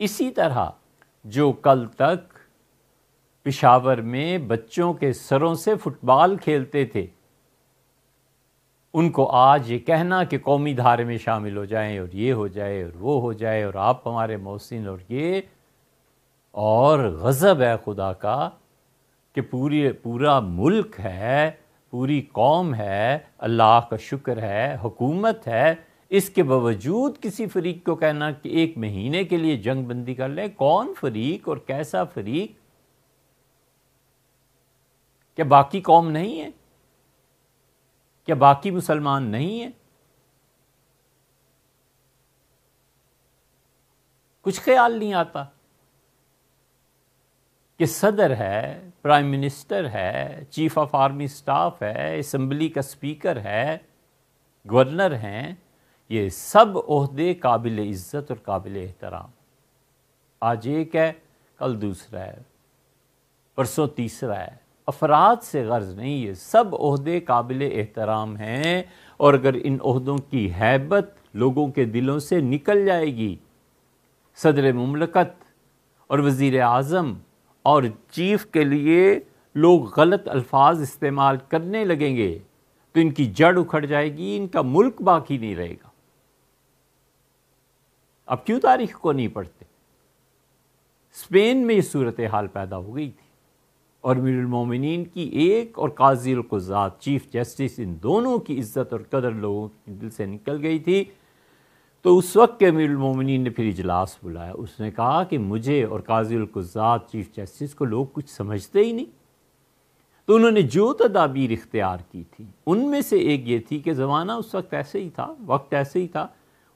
اسی طرح جو کل تک پشاور میں بچوں کے سروں سے فٹ بال کھیلتے تھے، ان کو آج یہ کہنا کہ قومی دھارے میں شامل ہو جائیں اور یہ ہو جائے اور وہ ہو جائے اور آپ ہمارے محسن اور یہ، اور غضب ہے خدا کا کہ پورا ملک ہے، پوری قوم ہے، اللہ کا شکر ہے، حکومت ہے، اس کے باوجود کسی فریق کو کہنا کہ 1 مہینے کے لیے جنگ بندی کر لیں. کون فریق اور کیسا فریق؟ کیا باقی قوم نہیں ہے؟ کیا باقی مسلمان نہیں ہیں؟ کچھ خیال نہیں آتا کہ صدر ہے، پرائم منسٹر ہے، چیف آف آرمی سٹاف ہے، اسمبلی کا اسپیکر ہے، گورنر ہیں، یہ سب عہدے قابل عزت اور قابل احترام. آج ایک ہے، کل دوسرا ہے، پرسوں تیسرا ہے. افراد سے غرض نہیں، یہ سب عہدے قابل احترام ہیں. اور اگر ان عہدوں کی ہیبت لوگوں کے دلوں سے نکل جائے گی، صدر مملکت اور وزیر اعظم اور چیف کے لیے لوگ غلط الفاظ استعمال کرنے لگیں گے، تو ان کی جڑ اکھڑ جائے گی، ان کا ملک باقی نہیں رہے گا۔ اب کیوں تاریخ کو نہیں پڑھتے؟ اسپین میں یہ صورتحال پیدا ہو گئی تھی، اور امیر المومنین کی ایک اور قاضی القضات چیف جسٹس، ان دونوں کی عزت اور قدر لوگوں کے دل سے نکل گئی تھی۔ تو اس وقت کے امیر المومنین نے پھر اجلاس بلایا، اس نے کہا کہ مجھے اور قاضی القضات چیف جسٹس کو لوگ کچھ سمجھتے ہی نہیں۔ تو انہوں نے جو تدابیر اختیار کی تھی ان میں سے ایک یہ تھی کہ زمانہ اس وقت ایسے ہی تھا، وقت ایسے ہی تھا،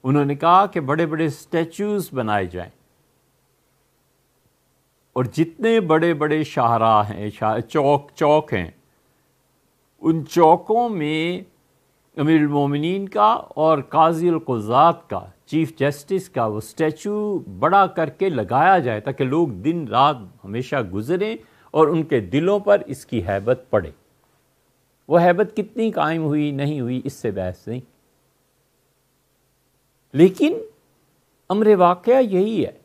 انہوں نے کہا کہ بڑے بڑے اسٹیچوز بنائے جائیں، اور جتنے بڑے بڑے شاہراہ ہیں، چوک ہیں، ان چوکوں میں امیر المومنین کا اور قاضی القضات کا، چیف جسٹس کا، وہ اسٹیچو بڑا کر کے لگایا جائے تاکہ لوگ دن رات ہمیشہ گزریں اور ان کے دلوں پر اس کی ہیبت پڑے۔ وہ ہیبت کتنی قائم ہوئی نہیں ہوئی اس سے بحث نہیں، لیکن امر واقعہ یہی ہے۔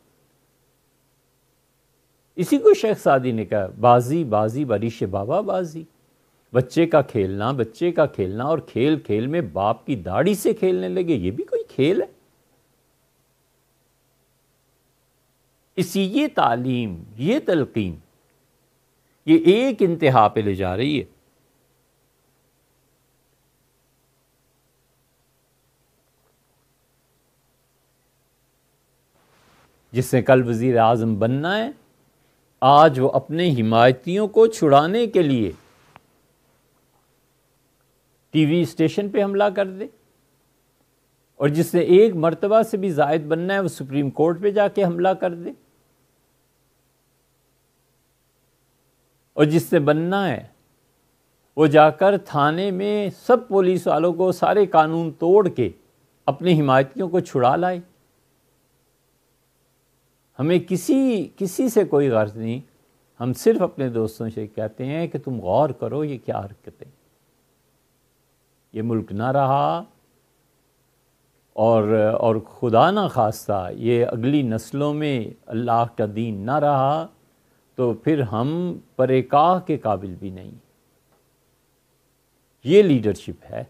اسی کو شیخ سعدی نے کہا، بازی بازی بریش بابا بازی، بچے کا کھیلنا اور کھیل کھیل میں باپ کی داڑھی سے کھیلنے لگے، یہ بھی کوئی کھیل ہے؟ یہ تعلیم، یہ تلقین، یہ ایک انتہا پہ لے جا رہی ہے۔ جس نے کل وزیر اعظم بننا ہے، آج وہ اپنے حمایتیوں کو چھڑانے کے لیے ٹی وی اسٹیشن پہ حملہ کر دے، اور جس نے ایک مرتبہ سے بھی زائد بننا ہے وہ سپریم کورٹ پہ جا کے حملہ کر دے، اور جس نے بننا ہے وہ جا کر تھانے میں سب پولیس والوں کو سارے قانون توڑ کے اپنے حمایتیوں کو چھڑا لائے۔ ہمیں کسی سے کوئی غرض نہیں، ہم صرف اپنے دوستوں سے کہتے ہیں کہ تم غور کرو یہ کیا حرکتیں، یہ ملک نہ رہا اور خدا نہ خواستہ یہ اگلی نسلوں میں اللہ کا دین نہ رہا تو پھر ہم پرکاہ کے قابل بھی نہیں۔ یہ لیڈرشپ ہے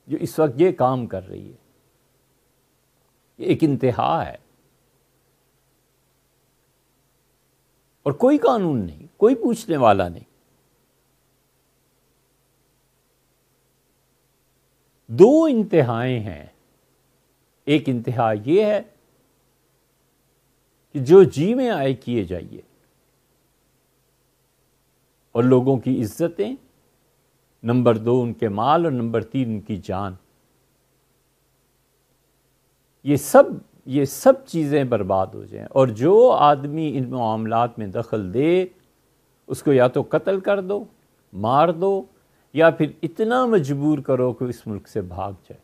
جو اس وقت یہ کام کر رہی ہے، یہ ایک انتہا ہے، اور کوئی قانون نہیں، کوئی پوچھنے والا نہیں۔ دو انتہائیں ہیں، ایک انتہا یہ ہے کہ جو جی میں آئے کیے جائیے، اور لوگوں کی عزتیں، نمبر 2 ان کے مال، اور نمبر 3 ان کی جان، یہ سب چیزیں برباد ہو جائیں، اور جو آدمی ان معاملات میں دخل دے اس کو یا تو قتل کر دو، مار دو، یا پھر اتنا مجبور کرو کہ اس ملک سے بھاگ جائے۔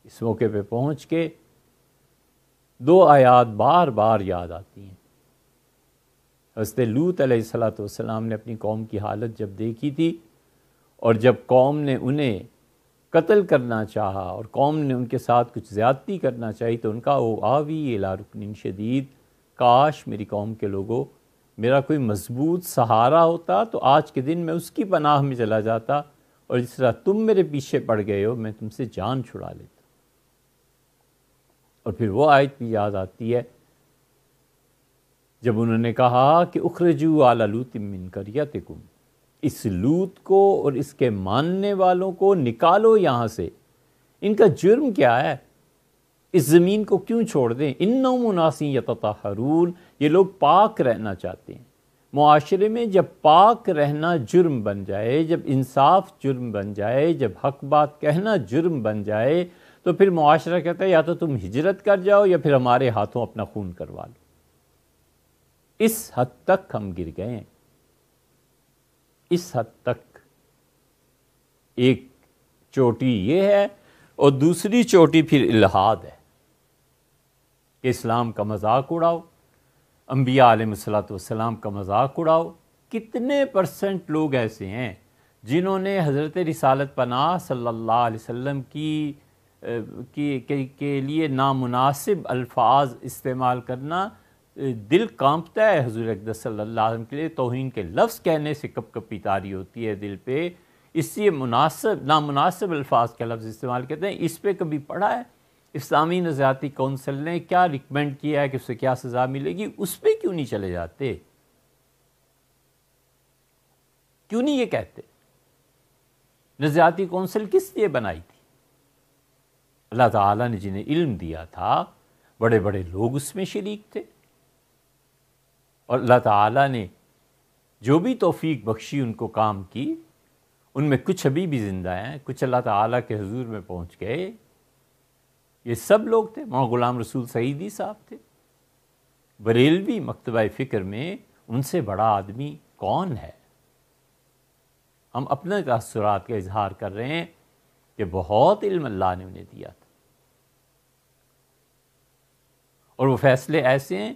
اس موقع پہ پہنچ کے 2 آیات بار بار یاد آتی ہیں۔ حضرت لوط علیہ السلام نے اپنی قوم کی حالت جب دیکھی تھی، اور جب قوم نے انہیں قتل کرنا چاہا اور قوم نے ان کے ساتھ کچھ زیادتی کرنا چاہی، تو ان کا او آوی الی رکن شدید، کاش میری قوم کے لوگوں میرا کوئی مضبوط سہارا ہوتا تو آج کے دن میں اس کی پناہ میں چلا جاتا، اور جس طرح تم میرے پیچھے پڑ گئے ہو میں تم سے جان چھڑا لیتا۔ اور پھر وہ آیت بھی یاد آتی ہے جب انہوں نے کہا کہ اخرجوا آل لوط من قریتکم، اس لوط کو اور اس کے ماننے والوں کو نکالو یہاں سے، ان کا جرم کیا ہے، اس زمین کو کیوں چھوڑ دیں؟ انہم اناس یتطہرون، یہ لوگ پاک رہنا چاہتے ہیں۔ معاشرے میں جب پاک رہنا جرم بن جائے، جب انصاف جرم بن جائے، جب حق بات کہنا جرم بن جائے، تو پھر معاشرہ کہتا ہے یا تو تم ہجرت کر جاؤ یا پھر ہمارے ہاتھوں اپنا خون کروا لو۔ اس حد تک ہم گر گئے ہیں، اس حد تک۔ ایک چوٹی یہ ہے، اور دوسری چوٹی پھر الحاد ہے کہ اسلام کا مذاق اڑاؤ، انبیاء علیہ السلام کا مذاق اڑاؤ۔ کتنے % لوگ ایسے ہیں جنہوں نے حضرت رسالت پناہ صلی اللہ علیہ وسلم کے لیے نامناسب الفاظ استعمال کرنا، دل کانپتا ہے حضور اقدس صلی اللہ علیہ وسلم کے لیے توہین کے لفظ کہنے سے کپ کپی طاری ہوتی ہے دل پہ، اس لیے نامناسب الفاظ کا لفظ استعمال کرتے ہیں۔ اس پہ کبھی پڑھا ہے اسلامی نظریاتی کونسل نے کیا ریکمینڈ کیا ہے کہ اسے کیا سزا ملے گی؟ اس پہ کیوں نہیں چلے جاتے؟ کیوں نہیں یہ کہتے؟ نظریاتی کونسل کس لیے بنائی تھی؟ اللہ تعالیٰ نے جنہیں علم دیا تھا، بڑے بڑے لوگ اس میں شریک تھے، اور اللہ تعالیٰ نے جو بھی توفیق بخشی ان کو کام کی، ان میں کچھ ابھی بھی زندہ ہیں، کچھ اللہ تعالیٰ کے حضور میں پہنچ گئے۔ یہ سب لوگ تھے۔ مولانا غلام رسول سعیدی صاحب تھے، بریلوی مکتبہ فکر میں ان سے بڑا آدمی کون ہے؟ ہم اپنے تاثرات کا اظہار کر رہے ہیں کہ بہت علم اللہ نے انہیں دیا تھا، اور وہ فیصلے ایسے ہیں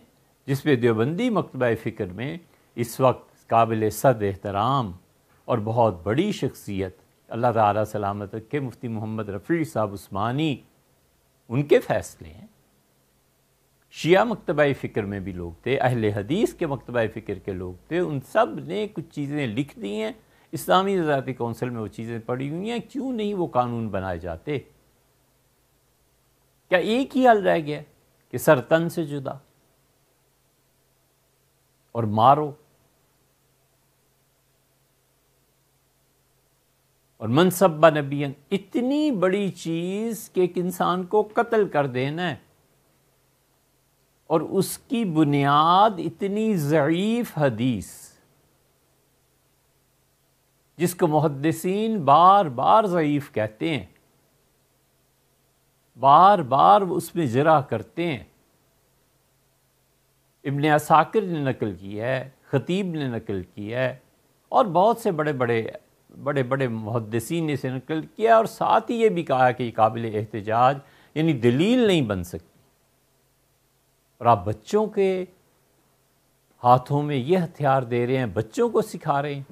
جس پہ دیوبندی مکتبہ فکر میں اس وقت قابل صد احترام اور بہت بڑی شخصیت اللہ تعالیٰ سلامت رکھے مفتی محمد رفیع صاحب عثمانی، ان کے فیصلے ہیں۔ شیعہ مکتبہ فکر میں بھی لوگ تھے، اہل حدیث کے مکتبہ فکر کے لوگ تھے، ان سب نے کچھ چیزیں لکھ دی ہیں، اسلامی نظریاتی کونسل میں وہ چیزیں پڑھی ہوئی ہیں۔ کیوں نہیں وہ قانون بنائے جاتے؟ کیا ایک ہی حل رہ گیا کہ سر تن سے جدا اور مارو، اور منصب نبی، اتنی بڑی چیز کہ ایک انسان کو قتل کر دینا ہے، اور اس کی بنیاد اتنی ضعیف حدیث جس کو محدثین بار بار ضعیف کہتے ہیں، بار بار اس میں جرح کرتے ہیں۔ ابن عساکر نے نقل کی ہے، خطیب نے نقل کی ہے، اور بہت سے بڑے بڑے محدثین نے اسے نقل کیا، اور ساتھ ہی یہ بھی کہا کہ یہ قابل احتجاج یعنی دلیل نہیں بن سکتی۔ اور آپ بچوں کے ہاتھوں میں یہ ہتھیار دے رہے ہیں، بچوں کو سکھا رہے ہیں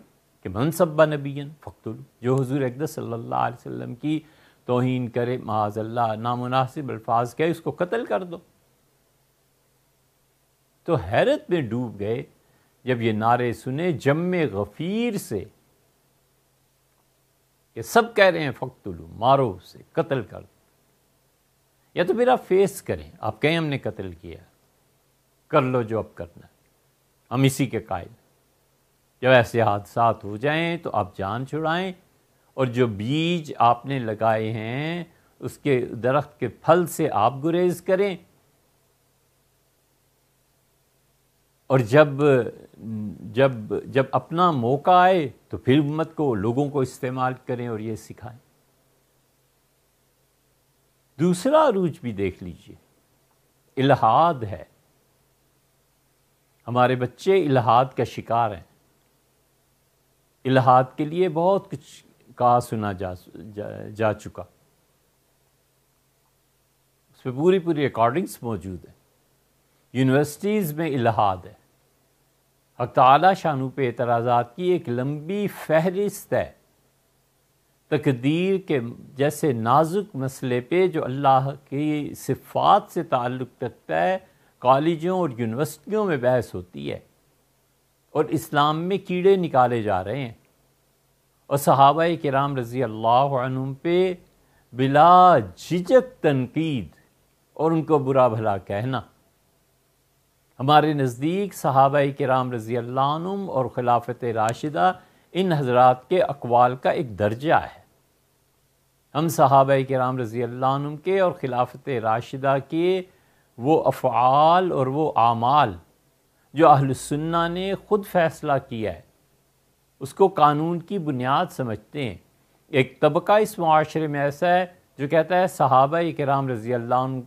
کہ منصب نبی فقتل، جو حضور اقدس صلی اللہ علیہ وسلم کی توہین کرے، معاذ اللہ نامناسب الفاظ کہے، اس کو قتل کر دو۔ تو حیرت میں ڈوب گئے جب یہ نعرے سنے جم غفیر سے کہ سب کہہ رہے ہیں فقتلو، مارو اسے، قتل کر دو۔ یا تو پھر آپ فیس کریں، آپ کہیں ہم نے قتل کیا، کر لو جو اب کرنا ہے، ہم اسی کے قائل۔ جب ایسے حادثات ہو جائیں تو آپ جان چھڑائیں، اور جو بیج آپ نے لگائے ہیں اس کے درخت کے پھل سے آپ گریز کریں، اور جب اپنا موقع آئے تو پھر امت کو، لوگوں کو استعمال کریں اور یہ سکھائیں۔ دوسرا عروج بھی دیکھ لیجئے، الہاد ہے۔ ہمارے بچے الہاد کا شکار ہیں۔ الہاد کے لیے بہت کچھ کہا سنا جا چکا، اس پہ پوری ریکارڈنگز موجود ہیں۔ یونیورسٹیز میں الہاد ہے۔ حق تعالی شانو پہ اعتراضات کی ایک لمبی فہرست ہے۔ تقدیر کے جیسے نازک مسئلے پہ جو اللہ کی صفات سے تعلق رکھتا ہے، کالجوں اور یونیورسٹیوں میں بحث ہوتی ہے، اور اسلام میں کیڑے نکالے جا رہے ہیں، اور صحابہ کرام رضی اللہ عنہم پہ بلا جھجک تنقید اور ان کو برا بھلا کہنا۔ ہمارے نزدیک صحابہ کرام رضی اللہ عنہم اور خلافت راشدہ ان حضرات کے اقوال کا ایک درجہ ہے۔ ہم صحابہ کرام رضی اللہ عنہم کے اور خلافت راشدہ کے وہ افعال اور وہ اعمال جو اہل السنہ نے خود فیصلہ کیا ہے، اس کو قانون کی بنیاد سمجھتے ہیں۔ ایک طبقہ اس معاشرے میں ایسا ہے جو کہتا ہے صحابہ کرام رضی اللہ عنہ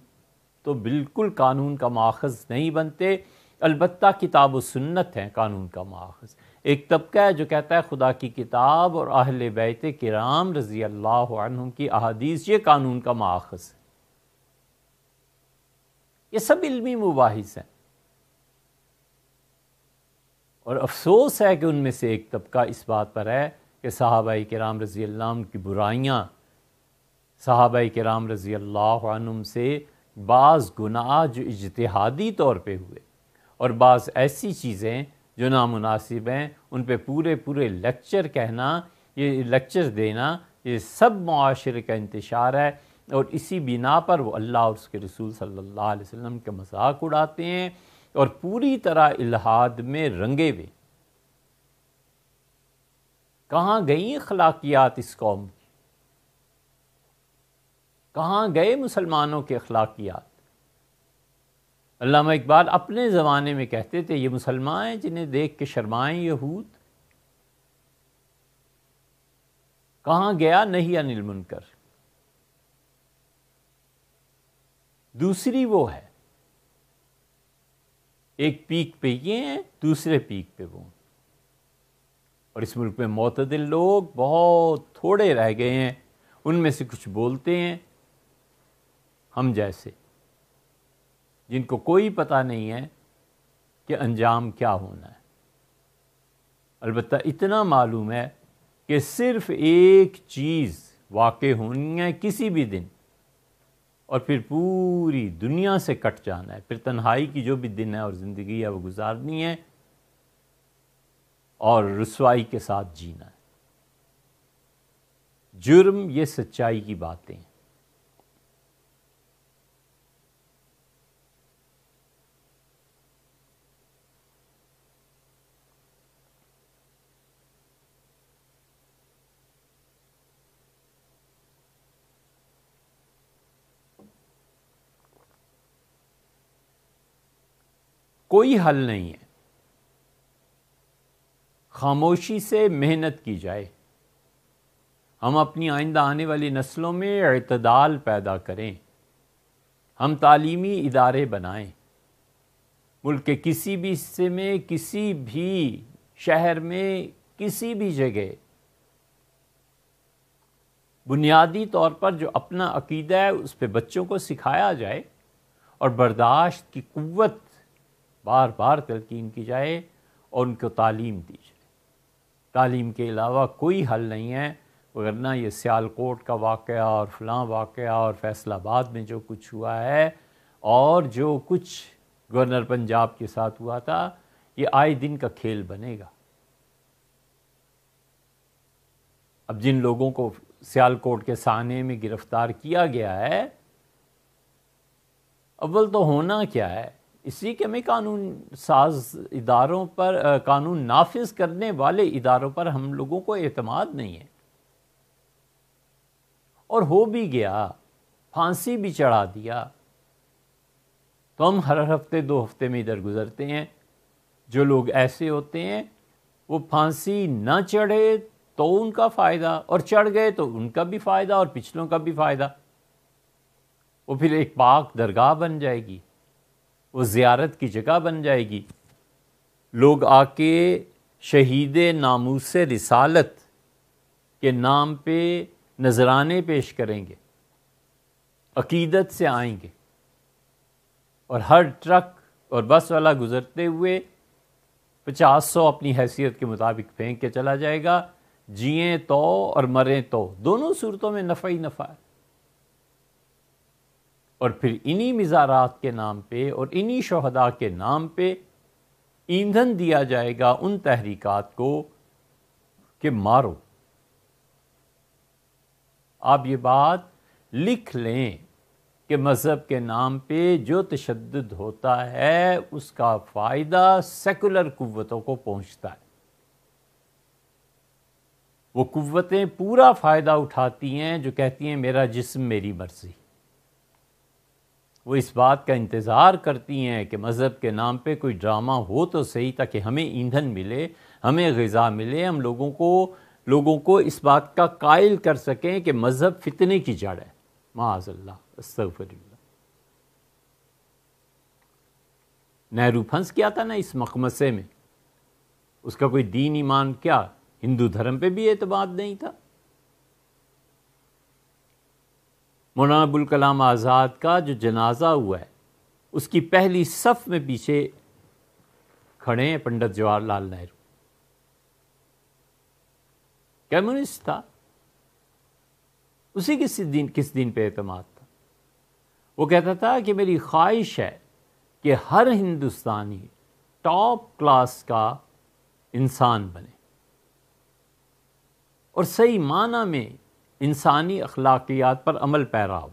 تو بالکل قانون کا ماخذ نہیں بنتے، البتہ کتاب و سنت ہیں قانون کا ماخذ۔ ایک طبقہ ہے جو کہتا ہے خدا کی کتاب اور اہل بیت کرام رضی اللہ عنہم کی احادیث یہ قانون کا ماخذ ہے۔ یہ سب علمی مباحث ہیں، اور افسوس ہے کہ ان میں سے ایک طبقہ اس بات پر ہے کہ صحابہ کرام رضی اللہ عنہم کی برائیاں، صحابہ کرام رضی اللہ عنہم سے بعض گناہ جو اجتہادی طور پہ ہوئے، اور بعض ایسی چیزیں جو نامناسب ہیں، ان پہ پورے لیکچر کہنا یہ لیکچر دینا، یہ سب معاشرے کا انتشار ہے، اور اسی بنا پر وہ اللہ اور اس کے رسول صلی اللہ علیہ وسلم کے مذاق اڑاتے ہیں اور پوری طرح الحاد میں رنگے ہوئے۔ کہاں گئی اخلاقیات اس قوم کی؟ کہاں گئے مسلمانوں کے اخلاقیات؟ علامہ اقبال اپنے زمانے میں کہتے تھے یہ مسلمان ہیں جنہیں دیکھ کے شرمائیں یہود۔ کہاں گیا نہیں عن المنکر؟ دوسری وہ ہے، ایک پیک پہ یہ ہیں، دوسرے پیک پہ وہ ہیں، اور اس ملک میں معتدل لوگ بہت تھوڑے رہ گئے ہیں۔ ان میں سے کچھ بولتے ہیں ہم جیسے، جن کو کوئی پتہ نہیں ہے کہ انجام کیا ہونا ہے۔ البتہ اتنا معلوم ہے کہ صرف ایک چیز واقع ہونی ہے کسی بھی دن، اور پھر پوری دنیا سے کٹ جانا ہے، پھر تنہائی کی جو بھی دن ہے اور زندگی ہے وہ گزارنی ہے اور رسوائی کے ساتھ جینا ہے۔ جرم یہ سچائی کی باتیں ہیں۔ کوئی حل نہیں ہے، خاموشی سے محنت کی جائے، ہم اپنی آئندہ آنے والی نسلوں میں اعتدال پیدا کریں، ہم تعلیمی ادارے بنائیں، ملک کے کسی بھی حصے میں، کسی بھی شہر میں، کسی بھی جگہ بنیادی طور پر جو اپنا عقیدہ ہے اس پہ بچوں کو سکھایا جائے اور برداشت کی قوت بار بار تلقین کی جائے اور ان کو تعلیم دی جائے۔ تعلیم کے علاوہ کوئی حل نہیں ہے، ورنہ یہ سیالکوٹ کا واقعہ اور فلاں واقعہ اور فیصل آباد میں جو کچھ ہوا ہے اور جو کچھ گورنر پنجاب کے ساتھ ہوا تھا، یہ آئے دن کا کھیل بنے گا۔ اب جن لوگوں کو سیالکوٹ کے سانے میں گرفتار کیا گیا ہے، اول تو ہونا کیا ہے؟ اسی کہ ہمیں قانون ساز اداروں پر، قانون نافذ کرنے والے اداروں پر ہم لوگوں کو اعتماد نہیں ہے، اور ہو بھی گیا، پھانسی بھی چڑھا دیا تو ہم ہر ہفتے 2 ہفتے میں ادھر گزرتے ہیں۔ جو لوگ ایسے ہوتے ہیں وہ پھانسی نہ چڑھے تو ان کا فائدہ، اور چڑھ گئے تو ان کا بھی فائدہ اور پچھلوں کا بھی فائدہ۔ وہ پھر ایک پاک درگاہ بن جائے گی، وہ زیارت کی جگہ بن جائے گی، لوگ آ کے شہید ناموس رسالت کے نام پہ نذرانے پیش کریں گے، عقیدت سے آئیں گے، اور ہر ٹرک اور بس والا گزرتے ہوئے 50-100 اپنی حیثیت کے مطابق پھینک کے چلا جائے گا۔ جئیں تو اور مریں تو، دونوں صورتوں میں نفع ہی نفع ہے۔ اور پھر انہی مزارات کے نام پہ اور انہی شہداء کے نام پہ ایندھن دیا جائے گا ان تحریکات کو کہ مارو۔ آپ یہ بات لکھ لیں کہ مذہب کے نام پہ جو تشدد ہوتا ہے اس کا فائدہ سیکولر قوتوں کو پہنچتا ہے۔ وہ قوتیں پورا فائدہ اٹھاتی ہیں جو کہتی ہیں میرا جسم میری مرضی۔ وہ اس بات کا انتظار کرتی ہیں کہ مذہب کے نام پہ کوئی ڈرامہ ہو تو صحیح، تاکہ ہمیں ایندھن ملے، ہمیں غذا ملے، ہم لوگوں کو اس بات کا قائل کر سکیں کہ مذہب فتنے کی جڑ ہے۔ معاذ اللہ، استغفر اللہ۔ نہرو پھنس گیا تھا نا اس مخمصے میں، اس کا کوئی دین ایمان کیا، ہندو دھرم پہ بھی اعتماد نہیں تھا۔ مولانا ابوالکلام آزاد کا جو جنازہ ہوا ہے اس کی پہلی صف میں پیچھے کھڑے ہیں پنڈت جواہر لال نہرو، کمیونسٹ تھا، اسی کس دین پہ اعتماد تھا؟ وہ کہتا تھا کہ میری خواہش ہے کہ ہر ہندوستانی ٹاپ کلاس کا انسان بنے، اور صحیح معنی میں انسانی اخلاقیات پر عمل پیرا ہو،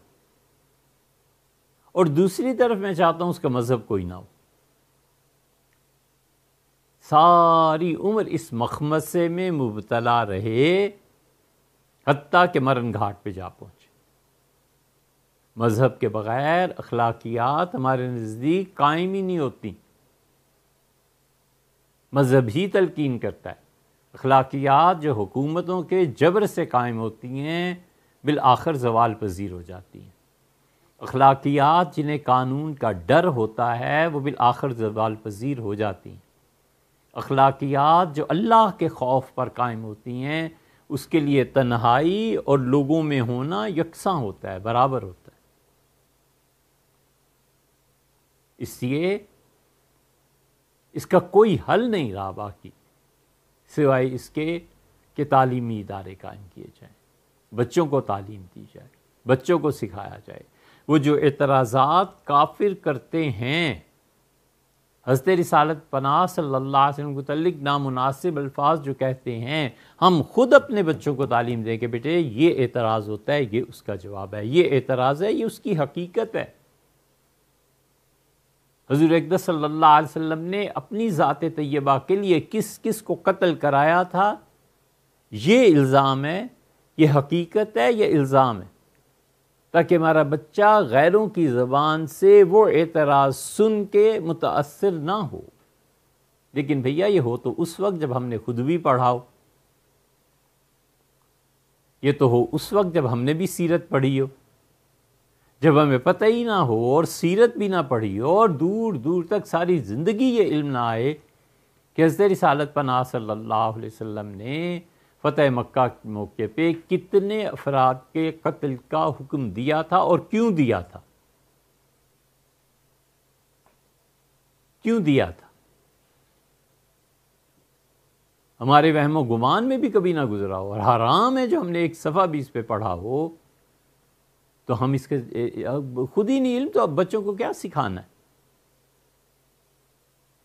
اور دوسری طرف میں چاہتا ہوں اس کا مذہب کوئی نہ ہو، ساری عمر اس مخمصے میں مبتلا رہے حتیٰ کہ مرن گھاٹ پہ جا پہنچے۔ مذہب کے بغیر اخلاقیات ہمارے نزدیک قائم ہی نہیں ہوتی۔ مذہب ہی تلقین کرتا ہے، اخلاقیات جو حکومتوں کے جبر سے قائم ہوتی ہیں بالآخر زوال پذیر ہو جاتی ہیں۔ اخلاقیات جنہیں قانون کا ڈر ہوتا ہے وہ بالآخر زوال پذیر ہو جاتی ہیں۔ اخلاقیات جو اللہ کے خوف پر قائم ہوتی ہیں اس کے لیے تنہائی اور لوگوں میں ہونا یکساں ہوتا ہے، برابر ہوتا ہے۔ اس لیے اس کا کوئی حل نہیں رہا باقی سوائے اس کے کہ تعلیمی ادارے قائم کیے جائیں، بچوں کو تعلیم دی جائے، بچوں کو سکھایا جائے۔ وہ جو اعتراضات کافر کرتے ہیں حضرت رسالت پناہ صلی اللہ علیہ وسلم کے متعلق نامناسب الفاظ جو کہتے ہیں، ہم خود اپنے بچوں کو تعلیم دیں کہ بیٹے یہ اعتراض ہوتا ہے، یہ اس کا جواب ہے، یہ اعتراض ہے، یہ اس کی حقیقت ہے۔ حضور اقدس صلی اللہ علیہ وسلم نے اپنی ذات طیبہ کے لیے کس کس کو قتل کرایا تھا، یہ الزام ہے، یہ حقیقت ہے، یہ الزام ہے، تاکہ ہمارا بچہ غیروں کی زبان سے وہ اعتراض سن کے متاثر نہ ہو۔ لیکن بھیا یہ ہو تو اس وقت جب ہم نے خود بھی پڑھا ہو، یہ تو ہو اس وقت جب ہم نے بھی سیرت پڑھی ہو، جب ہمیں پتہ ہی نہ ہو اور سیرت بھی نہ پڑھی ہو اور دور دور تک ساری زندگی یہ علم نہ آئے کہ حضرت رسالت پناہ صلی اللہ علیہ وسلم نے فتح مکہ کے موقع پہ کتنے افراد کے قتل کا حکم دیا تھا اور کیوں دیا تھا، کیوں دیا تھا۔ ہمارے وہم و گمان میں بھی کبھی نہ گزرا ہو، اور حرام ہے جو ہم نے ایک صفحہ بھی اس پہ پڑھا ہو تو ہم اس کے خود ہی نہیں علم تو اب بچوں کو کیا سکھانا ہے۔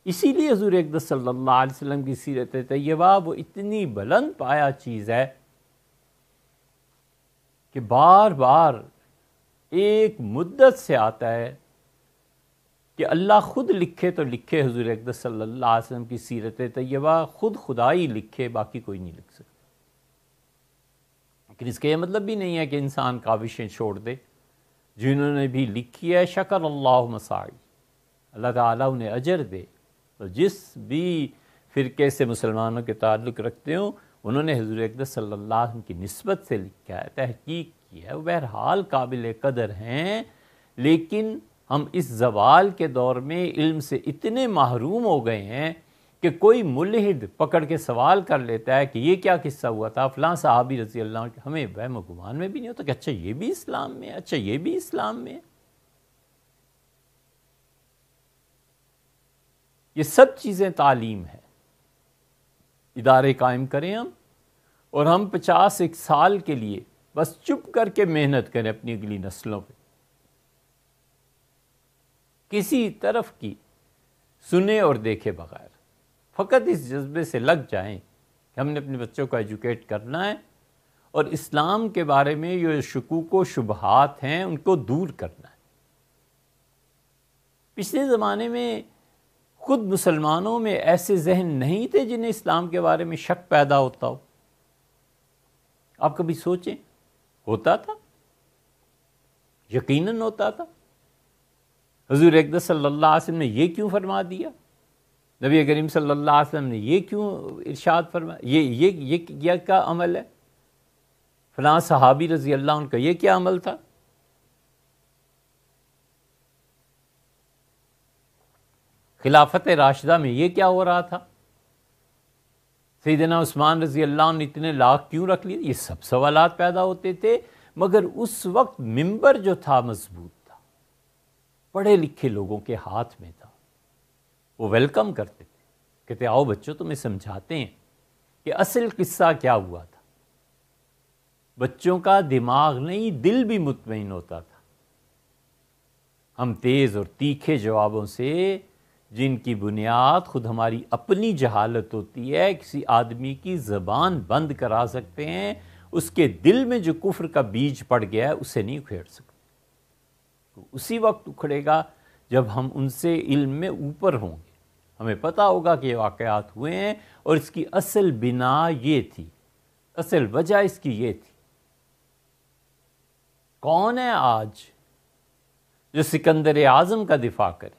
اسی لیے حضور اقدس صلی اللہ علیہ وسلم کی سیرت طیبہ وہ اتنی بلند پایا چیز ہے کہ بار بار ایک مدت سے آتا ہے کہ اللہ خود لکھے تو لکھے، حضور اقدس صلی اللہ علیہ وسلم کی سیرت طیبہ خود خدائی لکھے، باقی کوئی نہیں لکھ سکتا۔ لیکن اس کا یہ مطلب بھی نہیں ہے کہ انسان کاوشیں چھوڑ دے، جنہوں نے بھی لکھی ہے شکر اللہ مساعی، اللہ تعالیٰ انہیں اجر دے۔ تو جس بھی فرقے سے مسلمانوں کے تعلق رکھتے ہوں انہوں نے حضور اقدس صلی اللہ علیہ وسلم کی نسبت سے لکھا ہے، تحقیق کی ہے، وہ بہرحال قابل قدر ہیں۔ لیکن ہم اس زوال کے دور میں علم سے اتنے محروم ہو گئے ہیں کہ کوئی ملحد پکڑ کے سوال کر لیتا ہے کہ یہ کیا قصہ ہوا تھا فلاں صحابی رضی اللہ عنہ، ہمیں وہم و گمان میں بھی نہیں ہوتا کہ اچھا یہ بھی اسلام میں ہے، اچھا یہ بھی اسلام میں ہے۔ یہ سب چیزیں تعلیم ہے۔ ادارے قائم کریں ہم، اور ہم 50 سال کے لیے بس چپ کر کے محنت کریں اپنی اگلی نسلوں پہ، کسی طرف کی سنے اور دیکھے بغیر، فقط اس جذبے سے لگ جائیں کہ ہم نے اپنے بچوں کو ایجوکیٹ کرنا ہے اور اسلام کے بارے میں جو شکوک و شبہات ہیں ان کو دور کرنا ہے۔ پچھلے زمانے میں خود مسلمانوں میں ایسے ذہن نہیں تھے جنہیں اسلام کے بارے میں شک پیدا ہوتا ہو۔ آپ کبھی سوچیں، ہوتا تھا، یقیناً ہوتا تھا۔ حضور اقدس صلی اللہ علیہ وسلم نے یہ کیوں فرما دیا، نبی کریم صلی اللہ علیہ وسلم نے یہ کیوں ارشاد فرمایا، یہ کیا عمل ہے، فلاں صحابی رضی اللہ عنہ کا یہ کیا عمل تھا۔ خلافت راشدہ میں یہ کیا ہو رہا تھا، سیدنا عثمان رضی اللہ عنہ نے اتنے لاکھ کیوں رکھ لیے، یہ سب سوالات پیدا ہوتے تھے۔ مگر اس وقت منبر جو تھا مضبوط تھا، پڑھے لکھے لوگوں کے ہاتھ میں تھا، وہ ویلکم کرتے تھے، کہتے آؤ بچوں تمہیں سمجھاتے ہیں کہ اصل قصہ کیا ہوا تھا۔ بچوں کا دماغ نہیں دل بھی مطمئن ہوتا تھا۔ ہم تیز اور تیکھے جوابوں سے جن کی بنیاد خود ہماری اپنی جہالت ہوتی ہے، کسی آدمی کی زبان بند کرا سکتے ہیں، اس کے دل میں جو کفر کا بیج پڑ گیا ہے اسے نہیں اکھیڑ سکتے۔ اسی وقت اکھڑے گا جب ہم ان سے علم میں اوپر ہوں گے، ہمیں پتہ ہوگا کہ یہ واقعات ہوئے ہیں اور اس کی اصل بنا یہ تھی، اصل وجہ اس کی یہ تھی۔ کون ہے آج جو سکندر اعظم کا دفاع کرے؟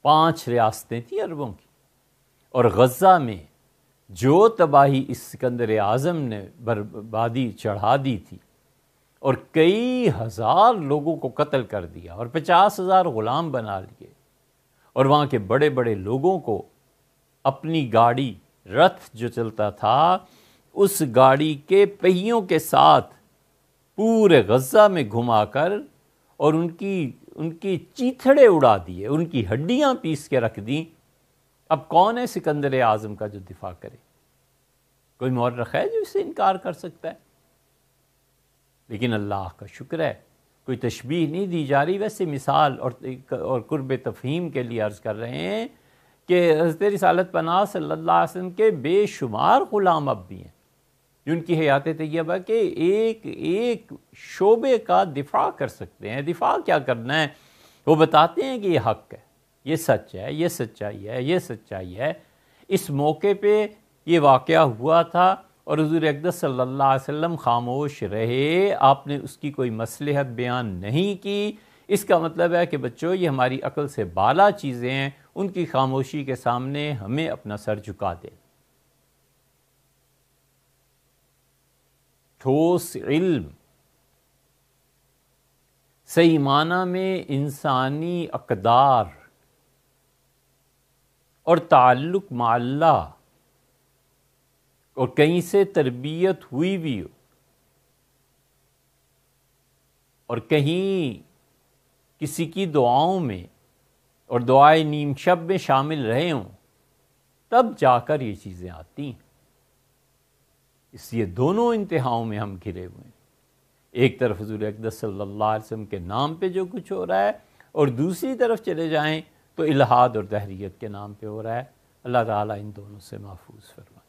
5 ریاستیں تھیں عربوں کی، اور غزہ میں جو تباہی اس سکندر اعظم نے بربادی چڑھا دی تھی اور کئی ہزار لوگوں کو قتل کر دیا اور 50,000 غلام بنا لیے، اور وہاں کے بڑے بڑے لوگوں کو اپنی گاڑی رتھ جو چلتا تھا اس گاڑی کے پہیوں کے ساتھ پورے غزہ میں گھما کر اور ان کی چیتھڑے اڑا دیے، ان کی ہڈیاں پیس کے رکھ دیں۔ اب کون ہے سکندر اعظم کا جو دفاع کرے؟ کوئی مورخ ہے جو اس سے انکار کر سکتا ہے؟ لیکن اللہ کا شکر ہے کوئی تشبیہ نہیں دی جا رہی، ویسے مثال اور قرب تفہیم کے لیے عرض کر رہے ہیں کہ حضرت رسالت پناہ صلی اللہ علیہ وسلم کے بے شمار غلام اب بھی ہیں جن کی حیات طیبہ کے ایک ایک شعبے کا دفاع کر سکتے ہیں۔ دفاع کیا کرنا ہے؟ وہ بتاتے ہیں کہ یہ حق ہے، یہ سچ ہے، یہ سچائی ہے، یہ سچائی ہے۔ اس موقع پہ یہ واقعہ ہوا تھا اور حضور اقدس صلی اللہ علیہ وسلم خاموش رہے، آپ نے اس کی کوئی مصلحت بیان نہیں کی۔ اس کا مطلب ہے کہ بچوں یہ ہماری عقل سے بالا چیزیں ہیں، ان کی خاموشی کے سامنے ہمیں اپنا سر جھکا دیں۔ ٹھوس علم صحیح معنی میں انسانی اقدار اور تعلق مع اللہ اور کہیں سے تربیت ہوئی بھی ہو اور کہیں کسی کی دعاؤں میں اور دعائے نیم شب میں شامل رہے ہوں، تب جا کر یہ چیزیں آتی ہیں۔ اس لیے دونوں انتہاؤں میں ہم گھرے ہوئے ہیں، ایک طرف حضور اقدس صلی اللہ علیہ وسلم کے نام پہ جو کچھ ہو رہا ہے، اور دوسری طرف چلے جائیں تو الحاد اور دہریت کے نام پہ ہو رہا ہے۔ اللہ تعالیٰ ان دونوں سے محفوظ فرمائے۔